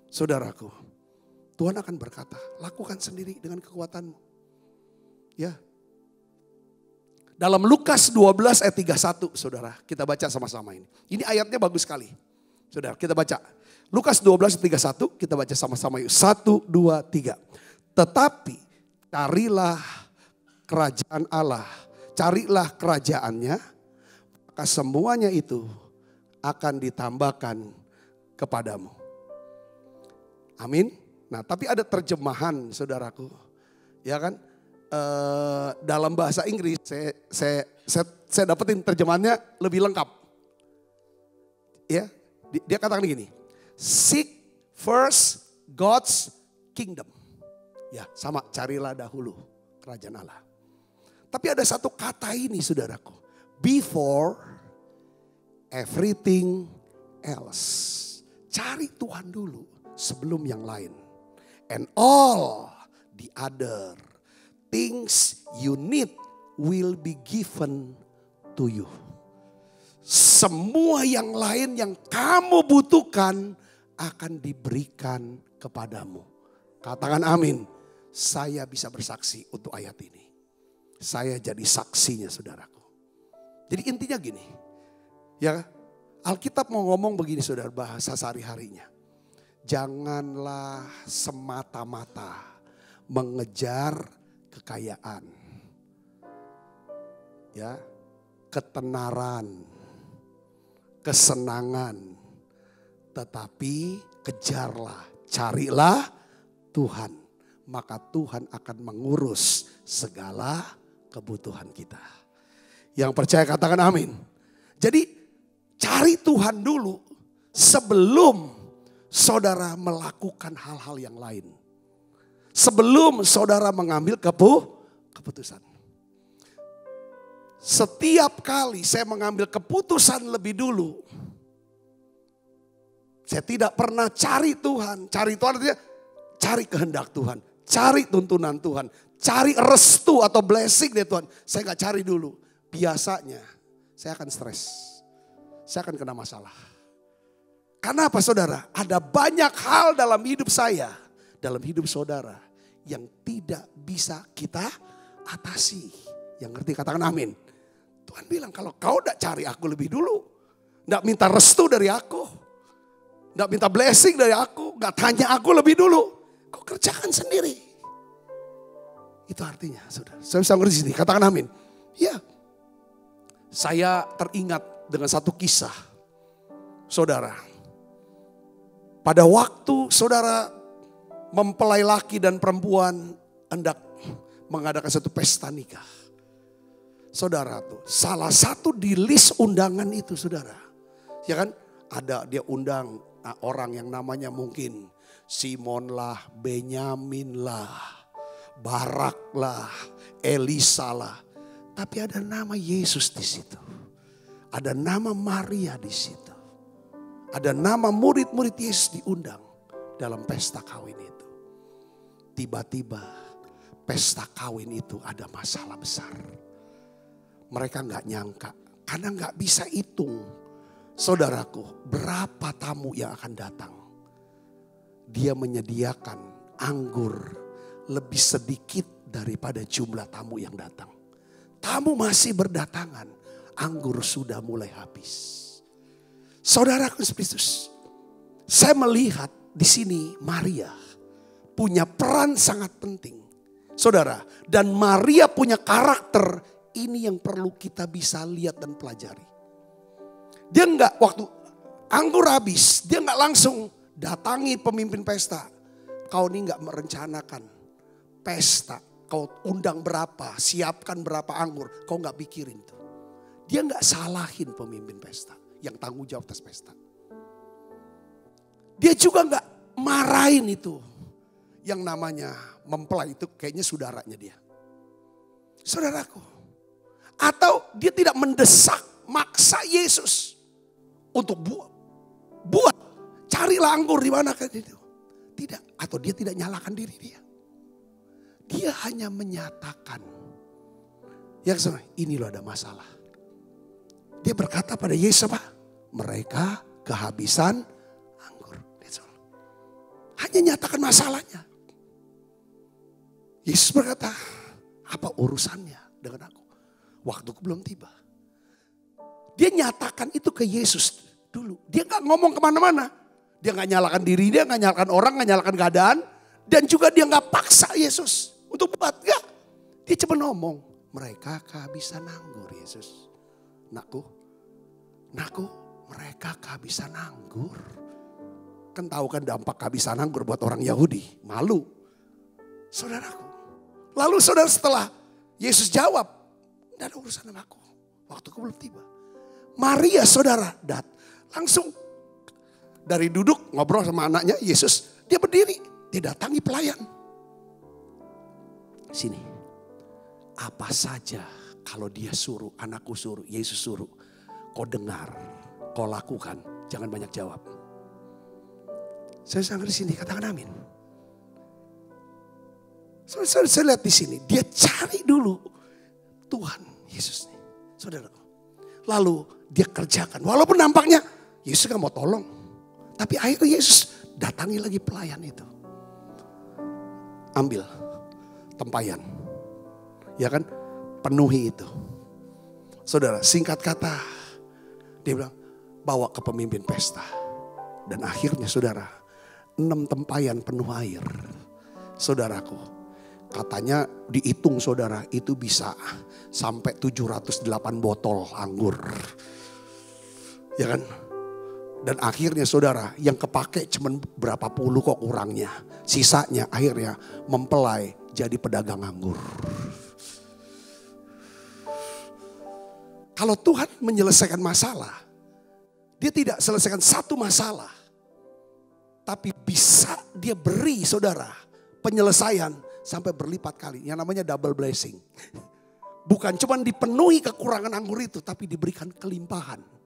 saudaraku, Tuhan akan berkata, lakukan sendiri dengan kekuatanmu. Ya. Dalam Lukas 12 ayat 31, saudara, kita baca sama-sama ini. Ini ayatnya bagus sekali. Saudara, kita baca. Lukas 12 ayat 31, kita baca sama-sama yuk. 1, 2, 3. Tetapi carilah kerajaan Allah. Carilah kerajaannya. Maka semuanya itu akan ditambahkan kepadamu. Amin. Nah tapi ada terjemahan saudaraku. Ya kan. Dalam bahasa Inggris saya dapetin terjemahannya lebih lengkap. Ya, dia katakan gini. Seek first God's kingdom. Ya, sama carilah dahulu kerajaan Allah. Tapi ada satu kata ini saudaraku. Before everything else. Cari Tuhan dulu sebelum yang lain. And all the other things you need will be given to you. Semua yang lain yang kamu butuhkan akan diberikan kepadamu. Katakan amin. Saya bisa bersaksi untuk ayat ini. Saya jadi saksinya saudaraku. Jadi intinya gini. Ya, Alkitab mau ngomong begini saudara, bahasa sehari-harinya. Janganlah semata-mata mengejar kekayaan, ya, ketenaran, kesenangan, tetapi kejarlah, carilah Tuhan, maka Tuhan akan mengurus segala kebutuhan kita. Yang percaya katakan amin. Jadi cari Tuhan dulu sebelum saudara melakukan hal-hal yang lain. Sebelum saudara mengambil keputusan. Setiap kali saya mengambil keputusan lebih dulu, saya tidak pernah cari Tuhan. Cari Tuhan artinya cari kehendak Tuhan. Cari tuntunan Tuhan. Cari restu atau blessing dari Tuhan. Saya gak cari dulu. Biasanya saya akan stres. Saya akan kena masalah. Karena apa saudara? Ada banyak hal dalam hidup saya, dalam hidup saudara, yang tidak bisa kita atasi. Yang ngerti katakan amin. Tuhan bilang kalau kau gak cari aku lebih dulu, gak minta restu dari aku, gak minta blessing dari aku, gak tanya aku lebih dulu, kau kerjakan sendiri. Itu artinya saudara. Saya bisa ngerti sini, katakan amin. Ya, saya teringat dengan satu kisah. Saudara, pada waktu saudara mempelai laki dan perempuan hendak mengadakan satu pesta nikah. Saudara tuh, salah satu di list undangan itu saudara. Ya kan, ada dia undang orang yang namanya mungkin Simon lah, Benyamin lah, Barak lah, Elisa lah. Tapi ada nama Yesus di situ. Ada nama Maria di situ. Ada nama murid-murid Yesus diundang dalam pesta kawin itu. Tiba-tiba pesta kawin itu ada masalah besar. Mereka gak nyangka karena gak bisa hitung. Saudaraku, berapa tamu yang akan datang. Dia menyediakan anggur lebih sedikit daripada jumlah tamu yang datang. Tamu masih berdatangan, anggur sudah mulai habis. Saudaraku Kristus, saya melihat di sini Maria punya peran sangat penting. Saudara, dan Maria punya karakter, ini yang perlu kita bisa lihat dan pelajari. Dia enggak waktu anggur habis, dia enggak langsung datangi pemimpin pesta. Kau ini enggak merencanakan pesta, kau undang berapa, siapkan berapa anggur, kau enggak pikirin tuh. Dia enggak salahin pemimpin pesta yang tanggung jawab atas pesta. Dia juga enggak marahin itu. Yang namanya mempelai itu kayaknya saudaranya dia. Saudaraku. Atau dia tidak mendesak, maksa Yesus untuk buat carilah anggur di mana kan itu. Tidak, atau dia tidak nyalakan diri dia. Dia hanya menyatakan, yang ini loh ada masalah. Dia berkata pada Yesus apa? Mereka kehabisan anggur. Hanya nyatakan masalahnya. Yesus berkata, apa urusannya dengan aku? Waktuku belum tiba. Dia nyatakan itu ke Yesus dulu. Dia gak ngomong kemana-mana. Dia gak nyalakan diri, dia gak nyalakan orang, gak nyalakan keadaan. Dan juga dia gak paksa Yesus untuk buat. Ya. Dia cuma ngomong, mereka kehabisan anggur Yesus. Nakku, mereka kehabisan anggur. Kan tahu kan dampak kehabisan anggur buat orang Yahudi. Malu. Saudaraku. Lalu saudara setelah Yesus jawab, tidak ada urusan sama aku. Waktuku belum tiba. Maria saudara langsung dari duduk ngobrol sama anaknya Yesus. Dia berdiri, dia datangi pelayan. Sini, apa saja kalau dia suruh, anakku suruh, Yesus suruh. Kau dengar, kau lakukan, jangan banyak jawab. Saya sangat di sini, katakan amin. Saya lihat di sini, dia cari dulu Tuhan Yesus nih, saudara. Lalu dia kerjakan, walaupun nampaknya Yesus gak mau tolong. Tapi akhirnya Yesus datangi lagi pelayan itu. Ambil tempayan, ya kan, penuhi itu. Saudara, singkat kata, dia bilang, bawa ke pemimpin pesta. Dan akhirnya saudara, 6 tempayan penuh air. Saudaraku, katanya dihitung saudara, itu bisa sampai 708 botol anggur. Ya kan? Dan akhirnya saudara, yang kepake cuman berapa puluh kok kurangnya. Sisanya akhirnya mempelai jadi pedagang anggur. Kalau Tuhan menyelesaikan masalah, dia tidak selesaikan satu masalah. Tapi bisa dia beri saudara penyelesaian sampai berlipat kali. Yang namanya double blessing. Bukan cuma dipenuhi kekurangan anggur itu, tapi diberikan kelimpahan.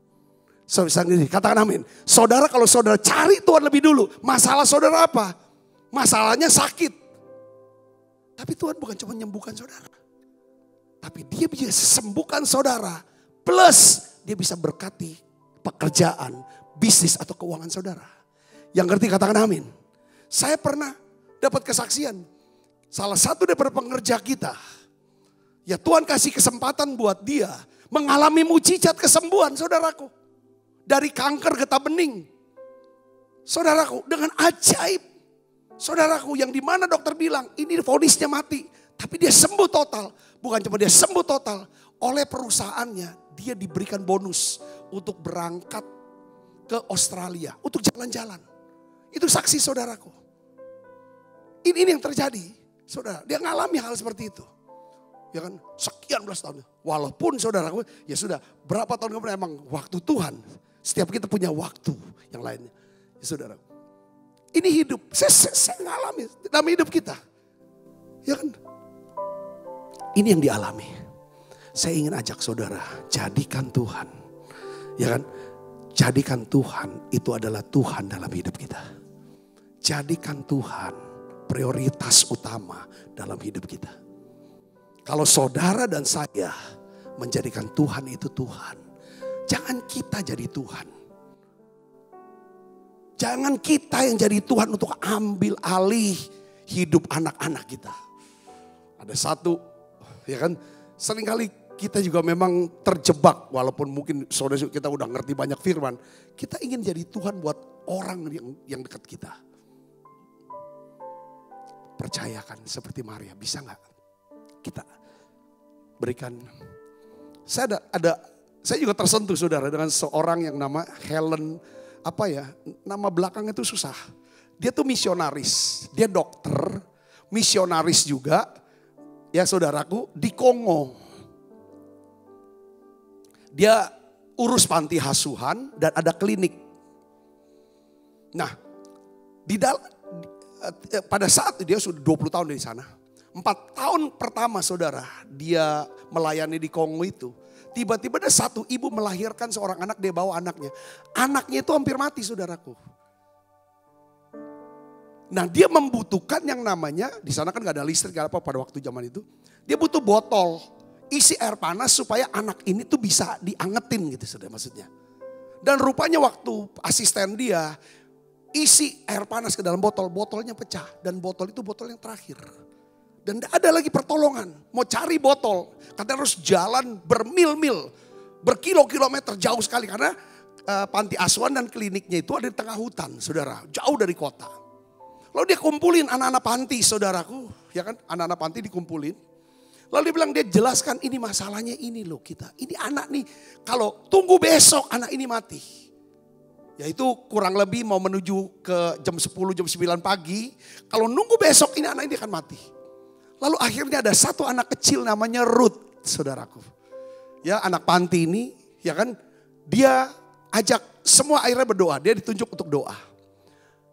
Katakan amin. Saudara, kalau saudara cari Tuhan lebih dulu, masalah saudara apa? Masalahnya sakit. Tapi Tuhan bukan cuma menyembuhkan saudara. Tapi dia bisa sembuhkan saudara. Plus dia bisa berkati pekerjaan, bisnis atau keuangan saudara. Yang ngerti katakan amin. Saya pernah dapat kesaksian. Salah satu daripada pengerja kita. Ya Tuhan kasih kesempatan buat dia mengalami mujizat kesembuhan saudaraku. Dari kanker getah bening. Saudaraku, dengan ajaib. Saudaraku, yang dimana dokter bilang ini vonisnya mati. Tapi dia sembuh total. Bukan cuma dia sembuh total. Oleh perusahaannya dia diberikan bonus untuk berangkat ke Australia. Untuk jalan-jalan. Itu saksi saudaraku. Ini yang terjadi. Saudara, dia ngalami hal seperti itu. Ya kan, sekian belas tahun. Walaupun saudaraku, ya sudah berapa tahun kemudian emang waktu Tuhan. Setiap kita punya waktu yang lainnya. Ya saudara. Ini hidup. Saya ngalami dalam hidup kita. Ya kan. Ini yang dialami. Saya ingin ajak saudara. Jadikan Tuhan. Ya kan. Jadikan Tuhan itu adalah Tuhan dalam hidup kita. Jadikan Tuhan prioritas utama dalam hidup kita. Kalau saudara dan saya menjadikan Tuhan itu Tuhan. Jangan kita jadi Tuhan. Jangan kita yang jadi Tuhan untuk ambil alih hidup anak-anak kita. Ada satu, ya kan, seringkali kita juga memang terjebak. Walaupun mungkin saudara kita udah ngerti banyak firman. Kita ingin jadi Tuhan buat orang yang dekat kita. Percayakan seperti Maria, bisa gak kita berikan. Saya juga tersentuh saudara dengan seorang yang nama Helen, nama belakangnya itu susah. Dia tuh misionaris, dia dokter, misionaris juga, ya saudaraku, di Kongo. Dia urus panti asuhan dan ada klinik. Nah, pada saat dia sudah 20 tahun dari sana. 4 tahun pertama saudara, dia melayani di Kongo itu. Tiba-tiba ada satu ibu melahirkan seorang anak, dia bawa anaknya. Anaknya itu hampir mati saudaraku. Nah dia membutuhkan yang namanya, di sana kan gak ada listrik gak apa pada waktu zaman itu. Dia butuh botol, isi air panas supaya anak ini tuh bisa diangetin gitu saudara maksudnya. Dan rupanya waktu asisten dia isi air panas ke dalam botol, botolnya pecah. Dan botol itu botol yang terakhir. Dan tidak ada lagi pertolongan. Mau cari botol. Katanya harus jalan bermil-mil. Berkilo-kilometer jauh sekali. Karena panti asuhan dan kliniknya itu ada di tengah hutan saudara. Jauh dari kota. Lalu dia kumpulin anak-anak panti saudaraku. Ya kan anak-anak panti dikumpulin. Lalu dia bilang dia jelaskan ini masalahnya ini loh kita. Ini anak nih kalau tunggu besok anak ini mati. Yaitu kurang lebih mau menuju ke jam 10 jam 9 pagi. Kalau nunggu besok ini anak ini akan mati. Lalu akhirnya ada satu anak kecil namanya Ruth, saudaraku. Ya anak panti ini, ya kan, dia ajak semua akhirnya berdoa, dia ditunjuk untuk doa.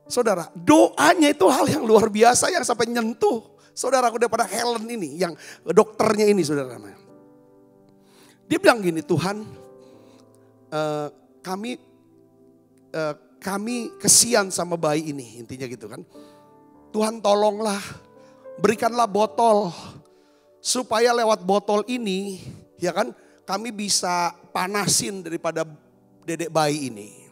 Saudara, doanya itu hal yang luar biasa yang sampai nyentuh saudaraku daripada Helen ini, yang dokternya ini saudara. Dia bilang gini, Tuhan kami kesian sama bayi ini, intinya gitu kan. Tuhan tolonglah. Berikanlah botol supaya lewat botol ini ya kan kami bisa panasin daripada dedek bayi ini.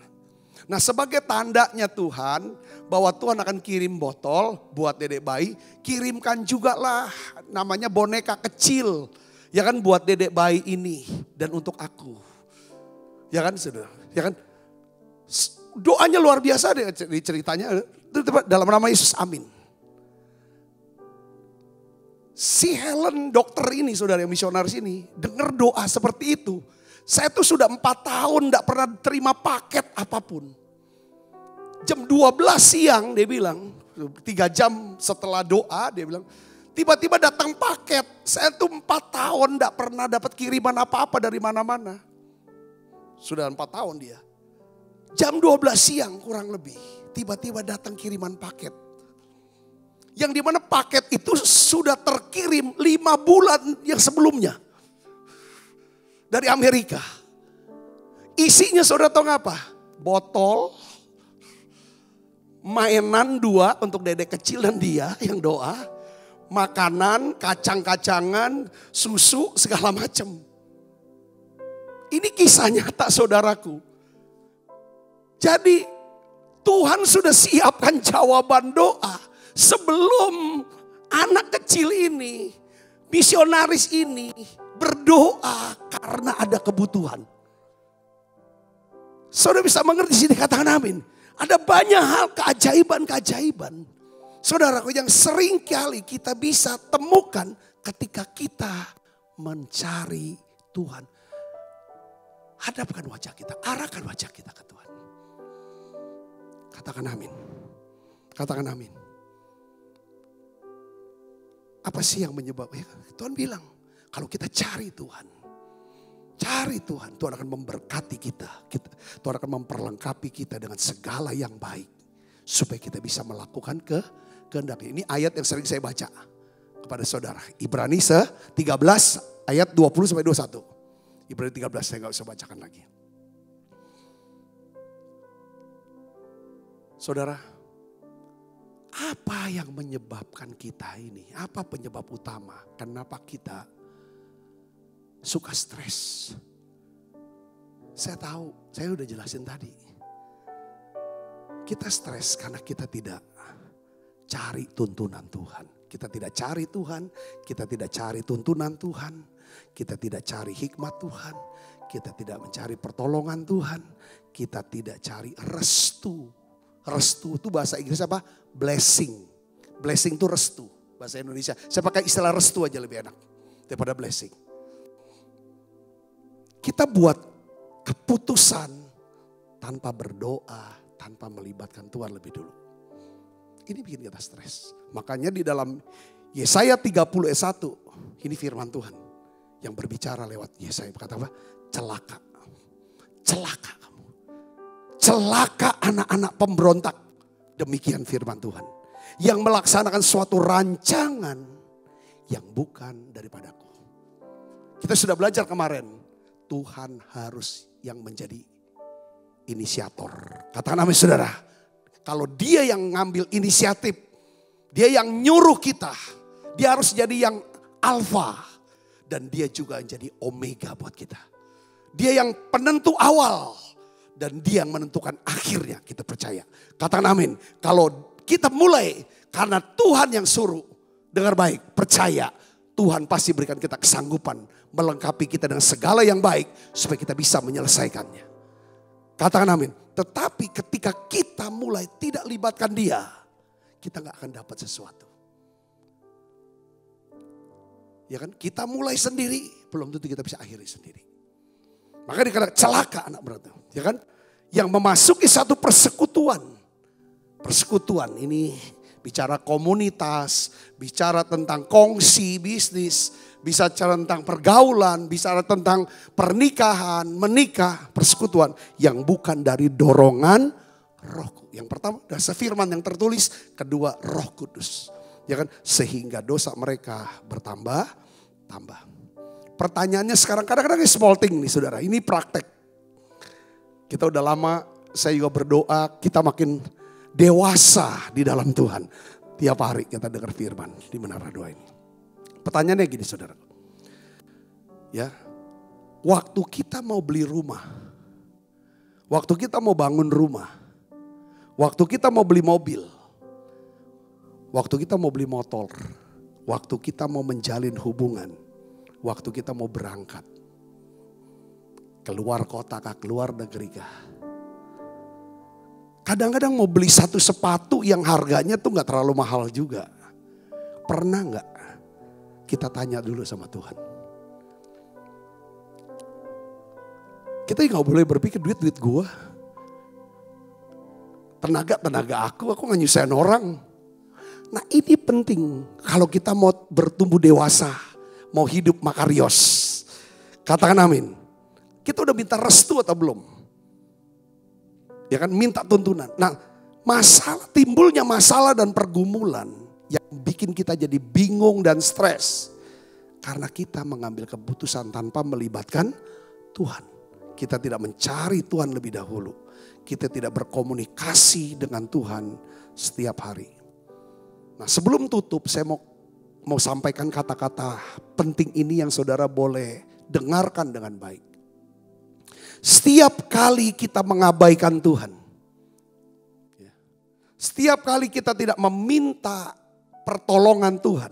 Nah sebagai tandanya Tuhan bahwa Tuhan akan kirim botol buat dedek bayi, kirimkan juga lah namanya boneka kecil ya kan buat dedek bayi ini dan untuk aku. Ya kan saudara, ya kan Doanya luar biasa deh ceritanya. Dalam nama Yesus, amin. Si Helen dokter ini, saudara yang misionaris ini, dengar doa seperti itu. Saya tuh sudah 4 tahun gak pernah terima paket apapun. Jam 12 siang dia bilang, 3 jam setelah doa dia bilang, tiba-tiba datang paket. Saya tuh 4 tahun gak pernah dapat kiriman apa-apa dari mana-mana. Sudah 4 tahun dia. Jam 12 siang kurang lebih, tiba-tiba datang kiriman paket. Yang dimana paket itu sudah terkirim 5 bulan yang sebelumnya. Dari Amerika. Isinya saudara tahu apa? Botol, mainan 2 untuk dedek kecil dan dia yang doa. Makanan, kacang-kacangan, susu, segala macam. Ini kisah nyata saudaraku. Jadi Tuhan sudah siapkan jawaban doa. Sebelum anak kecil ini, misionaris ini berdoa karena ada kebutuhan. Saudara bisa mengerti sini, katakan amin. Ada banyak hal keajaiban-keajaiban. Saudaraku yang sering kali kita bisa temukan ketika kita mencari Tuhan. Hadapkan wajah kita, arahkan wajah kita ke Tuhan. Katakan amin. Katakan amin. Apa sih yang menyebabkan? Tuhan bilang, kalau kita cari Tuhan. Cari Tuhan, Tuhan akan memberkati kita. Tuhan akan memperlengkapi kita dengan segala yang baik. Supaya kita bisa melakukan kehendaknya. Ini ayat yang sering saya baca kepada saudara. Ibrani 13 ayat 20-21. Ibrani 13 saya gak usah bacakan lagi. Saudara, apa yang menyebabkan kita ini? Apa penyebab utama? Kenapa kita suka stres? Saya tahu, saya udah jelasin tadi. Kita stres karena kita tidak cari tuntunan Tuhan. Kita tidak cari Tuhan, kita tidak cari tuntunan Tuhan. Kita tidak cari hikmat Tuhan. Kita tidak mencari pertolongan Tuhan. Kita tidak cari restu. Restu itu bahasa Inggris apa? Blessing. Blessing itu restu. Bahasa Indonesia. Saya pakai istilah restu aja lebih enak daripada blessing. Kita buat keputusan tanpa berdoa, tanpa melibatkan Tuhan lebih dulu. Ini bikin kita stres. Makanya di dalam Yesaya 30 ayat 1, ini firman Tuhan yang berbicara lewat Yesaya. Berkata apa? Celaka. Celaka kamu. Celaka anak-anak pemberontak. Demikian firman Tuhan. Yang melaksanakan suatu rancangan yang bukan daripadaku. Kita sudah belajar kemarin. Tuhan harus yang menjadi inisiator. Katakan amin saudara. Kalau dia yang ngambil inisiatif. Dia yang nyuruh kita. Dia harus jadi yang alfa. Dan dia juga jadi omega buat kita. Dia yang penentu awal. Dan dia yang menentukan akhirnya, kita percaya. Katakan amin. Kalau kita mulai karena Tuhan yang suruh. Dengar baik, percaya. Tuhan pasti berikan kita kesanggupan. Melengkapi kita dengan segala yang baik. Supaya kita bisa menyelesaikannya. Katakan amin. Tetapi ketika kita mulai tidak libatkan dia. Kita gak akan dapat sesuatu. Ya kan, kita mulai sendiri. Belum tentu kita bisa akhiri sendiri. Maka dikatakan celaka anak berat. Ya kan? Yang memasuki satu persekutuan. Persekutuan ini bicara komunitas, bicara tentang kongsi bisnis, bicara tentang pergaulan, bicara tentang pernikahan, menikah, persekutuan yang bukan dari dorongan Roh. Yang pertama dasar firman yang tertulis, kedua Roh Kudus. Ya kan? Sehingga dosa mereka bertambah. Pertanyaannya sekarang kadang-kadang small thing nih saudara. Ini praktek. Kita udah lama, saya juga berdoa. Kita makin dewasa di dalam Tuhan. Tiap hari kita dengar firman di menara doa ini. Pertanyaannya gini saudara. Ya, waktu kita mau beli rumah. Waktu kita mau bangun rumah. Waktu kita mau beli mobil. Waktu kita mau beli motor. Waktu kita mau menjalin hubungan. Waktu kita mau berangkat. Keluar kota kah, keluar negeri kah. Kadang-kadang mau beli satu sepatu yang harganya tuh gak terlalu mahal juga. Pernah gak kita tanya dulu sama Tuhan? Kita gak boleh berpikir duit gue. Tenaga aku gak nyusahin orang. Nah ini penting kalau kita mau bertumbuh dewasa. Mau hidup makarios. Katakan amin. Kita udah minta restu atau belum? Ya kan, minta tuntunan. Nah, timbulnya masalah dan pergumulan yang bikin kita jadi bingung dan stres. Karena kita mengambil keputusan tanpa melibatkan Tuhan. Kita tidak mencari Tuhan lebih dahulu. Kita tidak berkomunikasi dengan Tuhan setiap hari. Nah, sebelum tutup saya mau sampaikan kata-kata penting ini yang saudara boleh dengarkan dengan baik. Setiap kali kita mengabaikan Tuhan, setiap kali kita tidak meminta pertolongan Tuhan,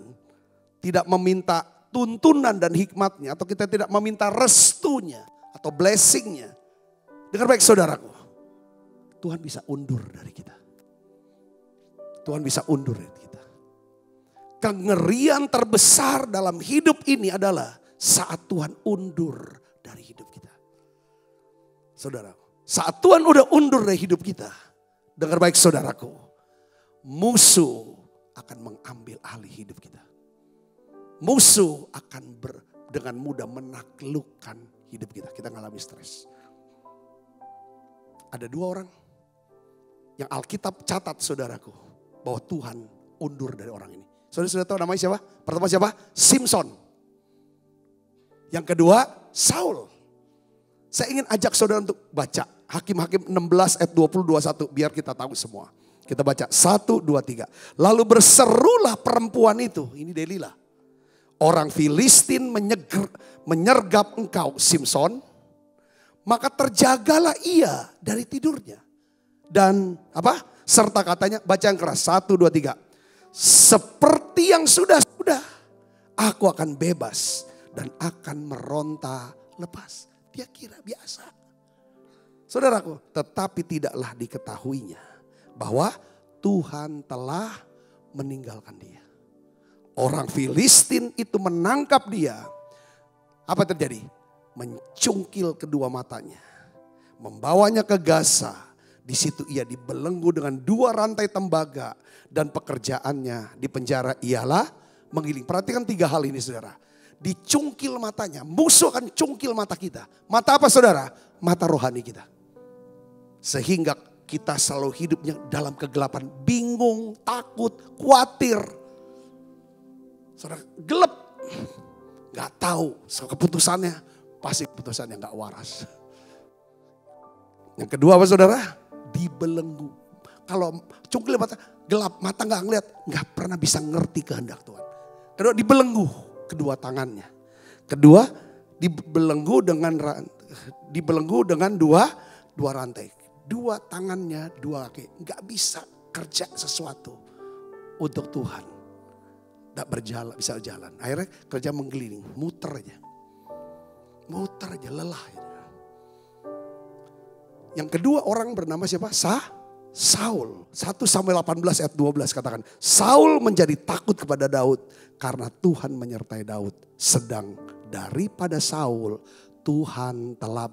tidak meminta tuntunan dan hikmatnya, atau kita tidak meminta restunya atau blessingnya, dengar baik saudaraku, Tuhan bisa undur dari kita. Tuhan bisa undur dari kita. Kengerian terbesar dalam hidup ini adalah saat Tuhan undur dari hidup kita. Saudara, saat Tuhan udah undur dari hidup kita, dengar baik saudaraku, musuh akan mengambil alih hidup kita. Musuh akan dengan mudah menaklukkan hidup kita. Kita ngalami stres. Ada dua orang yang Alkitab catat saudaraku, bahwa Tuhan undur dari orang ini. Saudara sudah tahu namanya siapa? Pertama siapa? Simson. Yang kedua Saul. Saya ingin ajak saudara untuk baca Hakim-Hakim 16 ayat 20-21 biar kita tahu semua. Kita baca 1, 2, 3. Lalu berserulah perempuan itu, ini Delila. Orang Filistin menyergap engkau Simson, maka terjagalah ia dari tidurnya. Dan apa? Serta katanya, baca yang keras 1, 2, 3. Seperti yang sudah-sudah, aku akan bebas dan akan meronta lepas. Dia kira biasa. Saudaraku, tetapi tidaklah diketahuinya bahwa Tuhan telah meninggalkan dia. Orang Filistin itu menangkap dia. Apa terjadi? Mencungkil kedua matanya. Membawanya ke Gaza. Di situ ia dibelenggu dengan 2 rantai tembaga. Dan pekerjaannya di penjara ialah menggiling. Perhatikan 3 hal ini saudara. Dicungkil matanya. Musuh akan cungkil mata kita. Mata apa saudara? Mata rohani kita. Sehingga kita selalu hidupnya dalam kegelapan. Bingung, takut, khawatir. Saudara gelap. Gak tahu keputusannya. Pasti keputusan yang gak waras. Yang kedua apa saudara? Dibelenggu. Kalau cungkil mata, gelap, mata gak ngeliat. Gak pernah bisa ngerti kehendak Tuhan. Kedua dibelenggu. Kedua tangannya. Kedua dibelenggu dengan dua rantai. 2 tangannya, 2 kaki. Gak bisa kerja sesuatu untuk Tuhan. Gak berjalan, bisa jalan. Akhirnya kerja menggeliling, muter aja. Muter aja, lelah. Yang kedua orang bernama siapa? Saul. 1 Samuel 18 ayat 12 katakan. Saul menjadi takut kepada Daud karena Tuhan menyertai Daud. Sedang daripada Saul Tuhan telah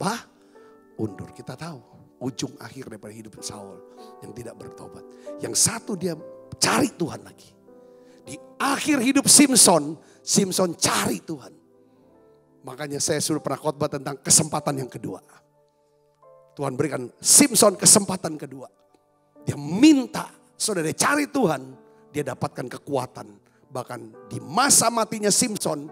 undur. Kita tahu ujung akhir daripada hidup Saul yang tidak bertobat. Yang satu dia cari Tuhan lagi. Di akhir hidup Simson cari Tuhan. Makanya saya sudah pernah khotbah tentang kesempatan yang kedua. Tuhan berikan Simson kesempatan kedua. Dia minta, saudara dia cari Tuhan, dia dapatkan kekuatan. Bahkan di masa matinya Simson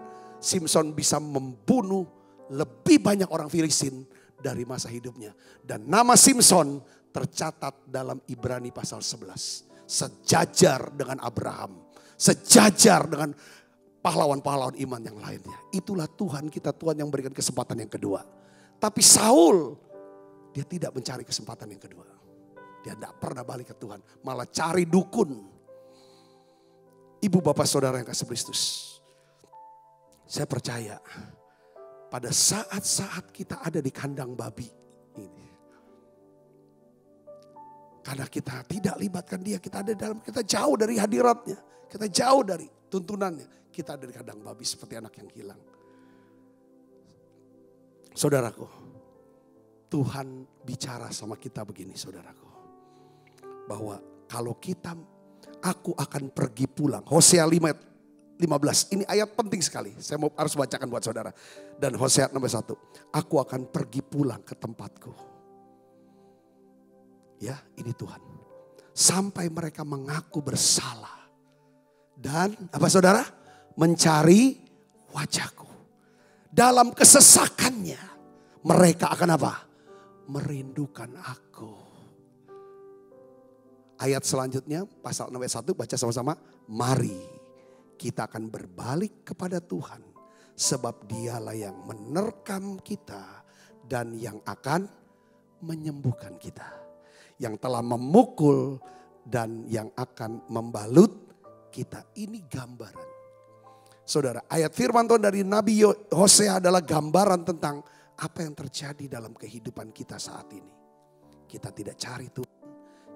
bisa membunuh lebih banyak orang Filistin dari masa hidupnya. Dan nama Simson tercatat dalam Ibrani pasal 11. Sejajar dengan Abraham, sejajar dengan pahlawan-pahlawan iman yang lainnya. Itulah Tuhan kita, Tuhan yang berikan kesempatan yang kedua. Tapi Saul, dia tidak mencari kesempatan yang kedua. Dia tidak pernah balik ke Tuhan. Malah cari dukun. Ibu bapak saudara yang kasih Kristus. Saya percaya. Pada saat-saat kita ada di kandang babi. Ini. Karena kita tidak libatkan dia, kita jauh dari hadiratnya. Kita jauh dari tuntunannya. Kita ada di kandang babi seperti anak yang hilang. Saudaraku, Tuhan bicara sama kita begini saudaraku. Bahwa kalau aku akan pergi pulang. Hosea 5:15, ini ayat penting sekali. Saya harus bacakan buat saudara. Dan Hosea 6:1, aku akan pergi pulang ke tempatku. Ya, ini Tuhan. Sampai mereka mengaku bersalah. Dan apa saudara? Mencari wajahku. Dalam kesesakannya mereka akan apa? Merindukan aku. Ayat selanjutnya pasal 6:1 baca sama-sama. Mari kita akan berbalik kepada Tuhan. Sebab dialah yang menerkam kita dan yang akan menyembuhkan kita. Yang telah memukul dan yang akan membalut kita. Ini gambaran. Saudara, ayat firman Tuhan dari Nabi Hosea adalah gambaran tentang apa yang terjadi dalam kehidupan kita saat ini. Kita tidak cari Tuhan,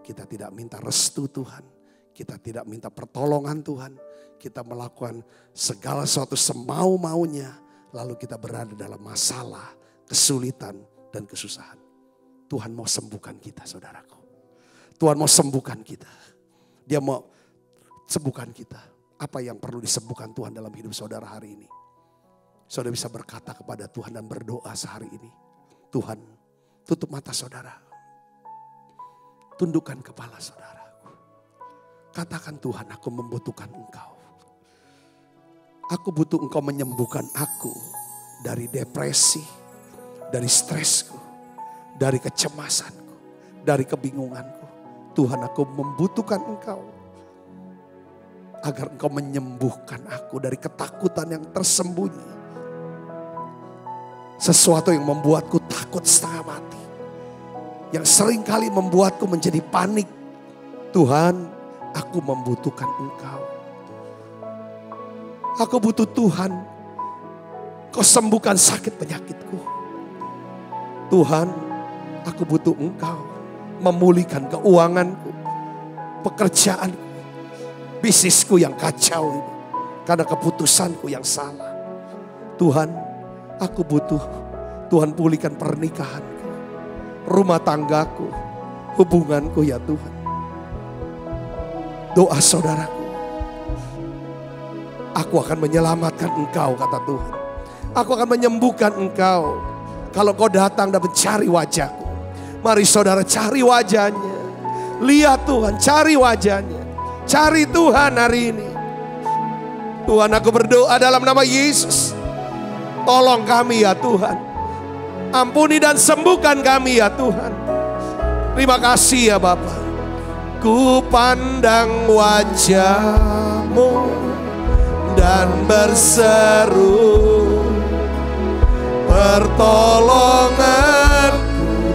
kita tidak minta restu Tuhan, kita tidak minta pertolongan Tuhan. Kita melakukan segala sesuatu semau-maunya, lalu kita berada dalam masalah, kesulitan dan kesusahan. Tuhan mau sembuhkan kita saudaraku. Tuhan mau sembuhkan kita. Dia mau sembuhkan kita. Apa yang perlu disembuhkan Tuhan dalam hidup saudara hari ini? Saudara bisa berkata kepada Tuhan dan berdoa sehari ini. Tuhan, tutup mata saudara. Tundukkan kepala saudara. Katakan Tuhan, aku membutuhkan Engkau. Aku butuh Engkau menyembuhkan aku dari depresi, dari stresku, dari kecemasanku, dari kebingunganku. Tuhan, aku membutuhkan Engkau. Agar Engkau menyembuhkan aku dari ketakutan yang tersembunyi. Sesuatu yang membuatku takut setengah mati. Yang seringkali membuatku menjadi panik. Tuhan, aku membutuhkan Engkau. Aku butuh Tuhan. Kau sembuhkan sakit penyakitku. Tuhan, aku butuh Engkau. Memulihkan keuanganku, pekerjaanku, bisnisku yang kacau ini. Karena keputusanku yang salah. Tuhan, aku butuh Tuhan pulihkan pernikahanku, rumah tanggaku, hubunganku ya Tuhan. Doa saudaraku. Aku akan menyelamatkan engkau kata Tuhan. Aku akan menyembuhkan engkau. Kalau kau datang dan mencari wajahku. Mari saudara cari wajahnya. Lihat Tuhan, cari wajahnya. Cari Tuhan hari ini. Tuhan, aku berdoa dalam nama Yesus. Tolong kami ya Tuhan. Ampuni dan sembuhkan kami ya Tuhan. Terima kasih ya Bapa. Ku pandang wajah-Mu dan berseru, pertolongan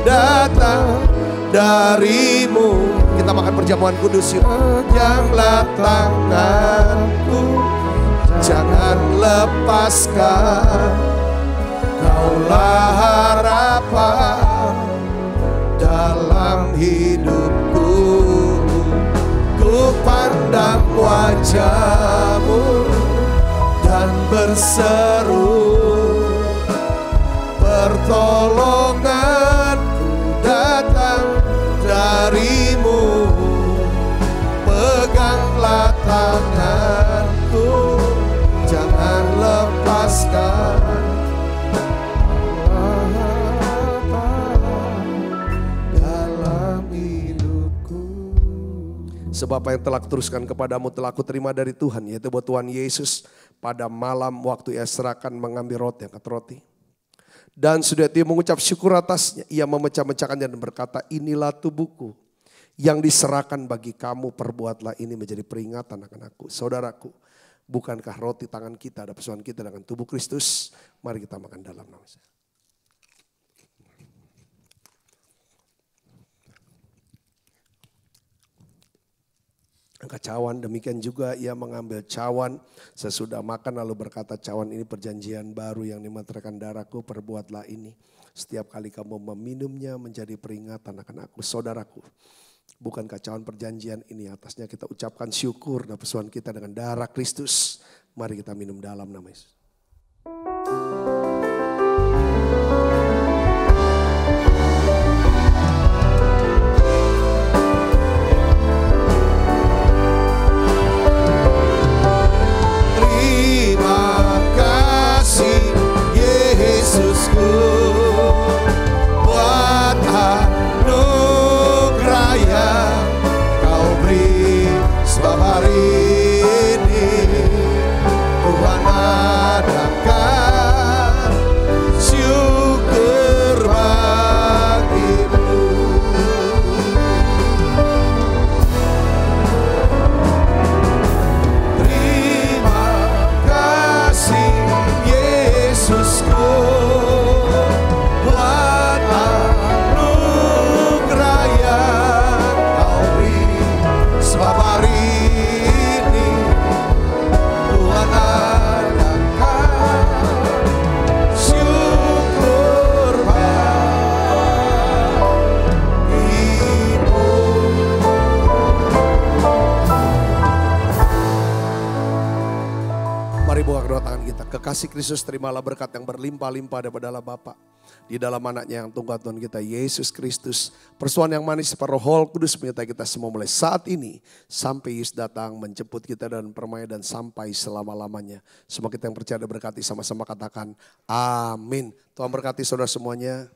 datang dari-Mu. Kita makan perjamuan kudus yuk. Peganglah tanganku, jangan lepaskan. Kaulah harapan dalam hidupku. Ku pandang wajah-Mu dan berseru, pertolongan dari-Mu. Peganglah tanganku, jangan lepaskan. Dalam hidupku. Sebab apa yang telah kuteruskan kepadamu telah kuterima dari Tuhan, yaitu bahwa Tuhan Yesus pada malam waktu Ia serahkan mengambil roti, angkat roti. Dan sudah dia mengucap syukur atasnya, ia memecah-mecahkannya dan berkata, inilah tubuhku yang diserahkan bagi kamu, perbuatlah ini menjadi peringatan akan aku. Saudaraku, bukankah roti tangan kita ada persoalan kita dengan tubuh Kristus? Mari kita makan dalam nama saya. Angkat cawan, demikian juga ia mengambil cawan sesudah makan lalu berkata, cawan ini perjanjian baru yang dimeteraikan darahku, perbuatlah ini setiap kali kamu meminumnya menjadi peringatan akan aku. Saudaraku, Bukan kacauan perjanjian ini, atasnya kita ucapkan syukur dan persoalan kita dengan darah Kristus. Mari kita minum dalam nama Yesus. Terima kasih Yesusku buat anugerah yang kau beri, sebab hari ini Tuhan adakan syukur bagimu. Terima kasih Yesusku buat anugerah yang kau beri, sebab hari ini Tuhan adakan syukur bagimu. Mari buka kedua tangan kita. Kekasih Kristus, terimalah berkat yang berlimpah-limpah daripada Allah Bapa, di dalam anaknya yang tunggal Tuhan kita Yesus Kristus. Persoalan yang manis seperti Roh Kudus menyertai kita semua mulai saat ini sampai Yesus datang menjemput kita dan permai dan sampai selama-lamanya. Semua kita yang percaya dan berkati sama-sama katakan amin. Tuhan berkati saudara semuanya.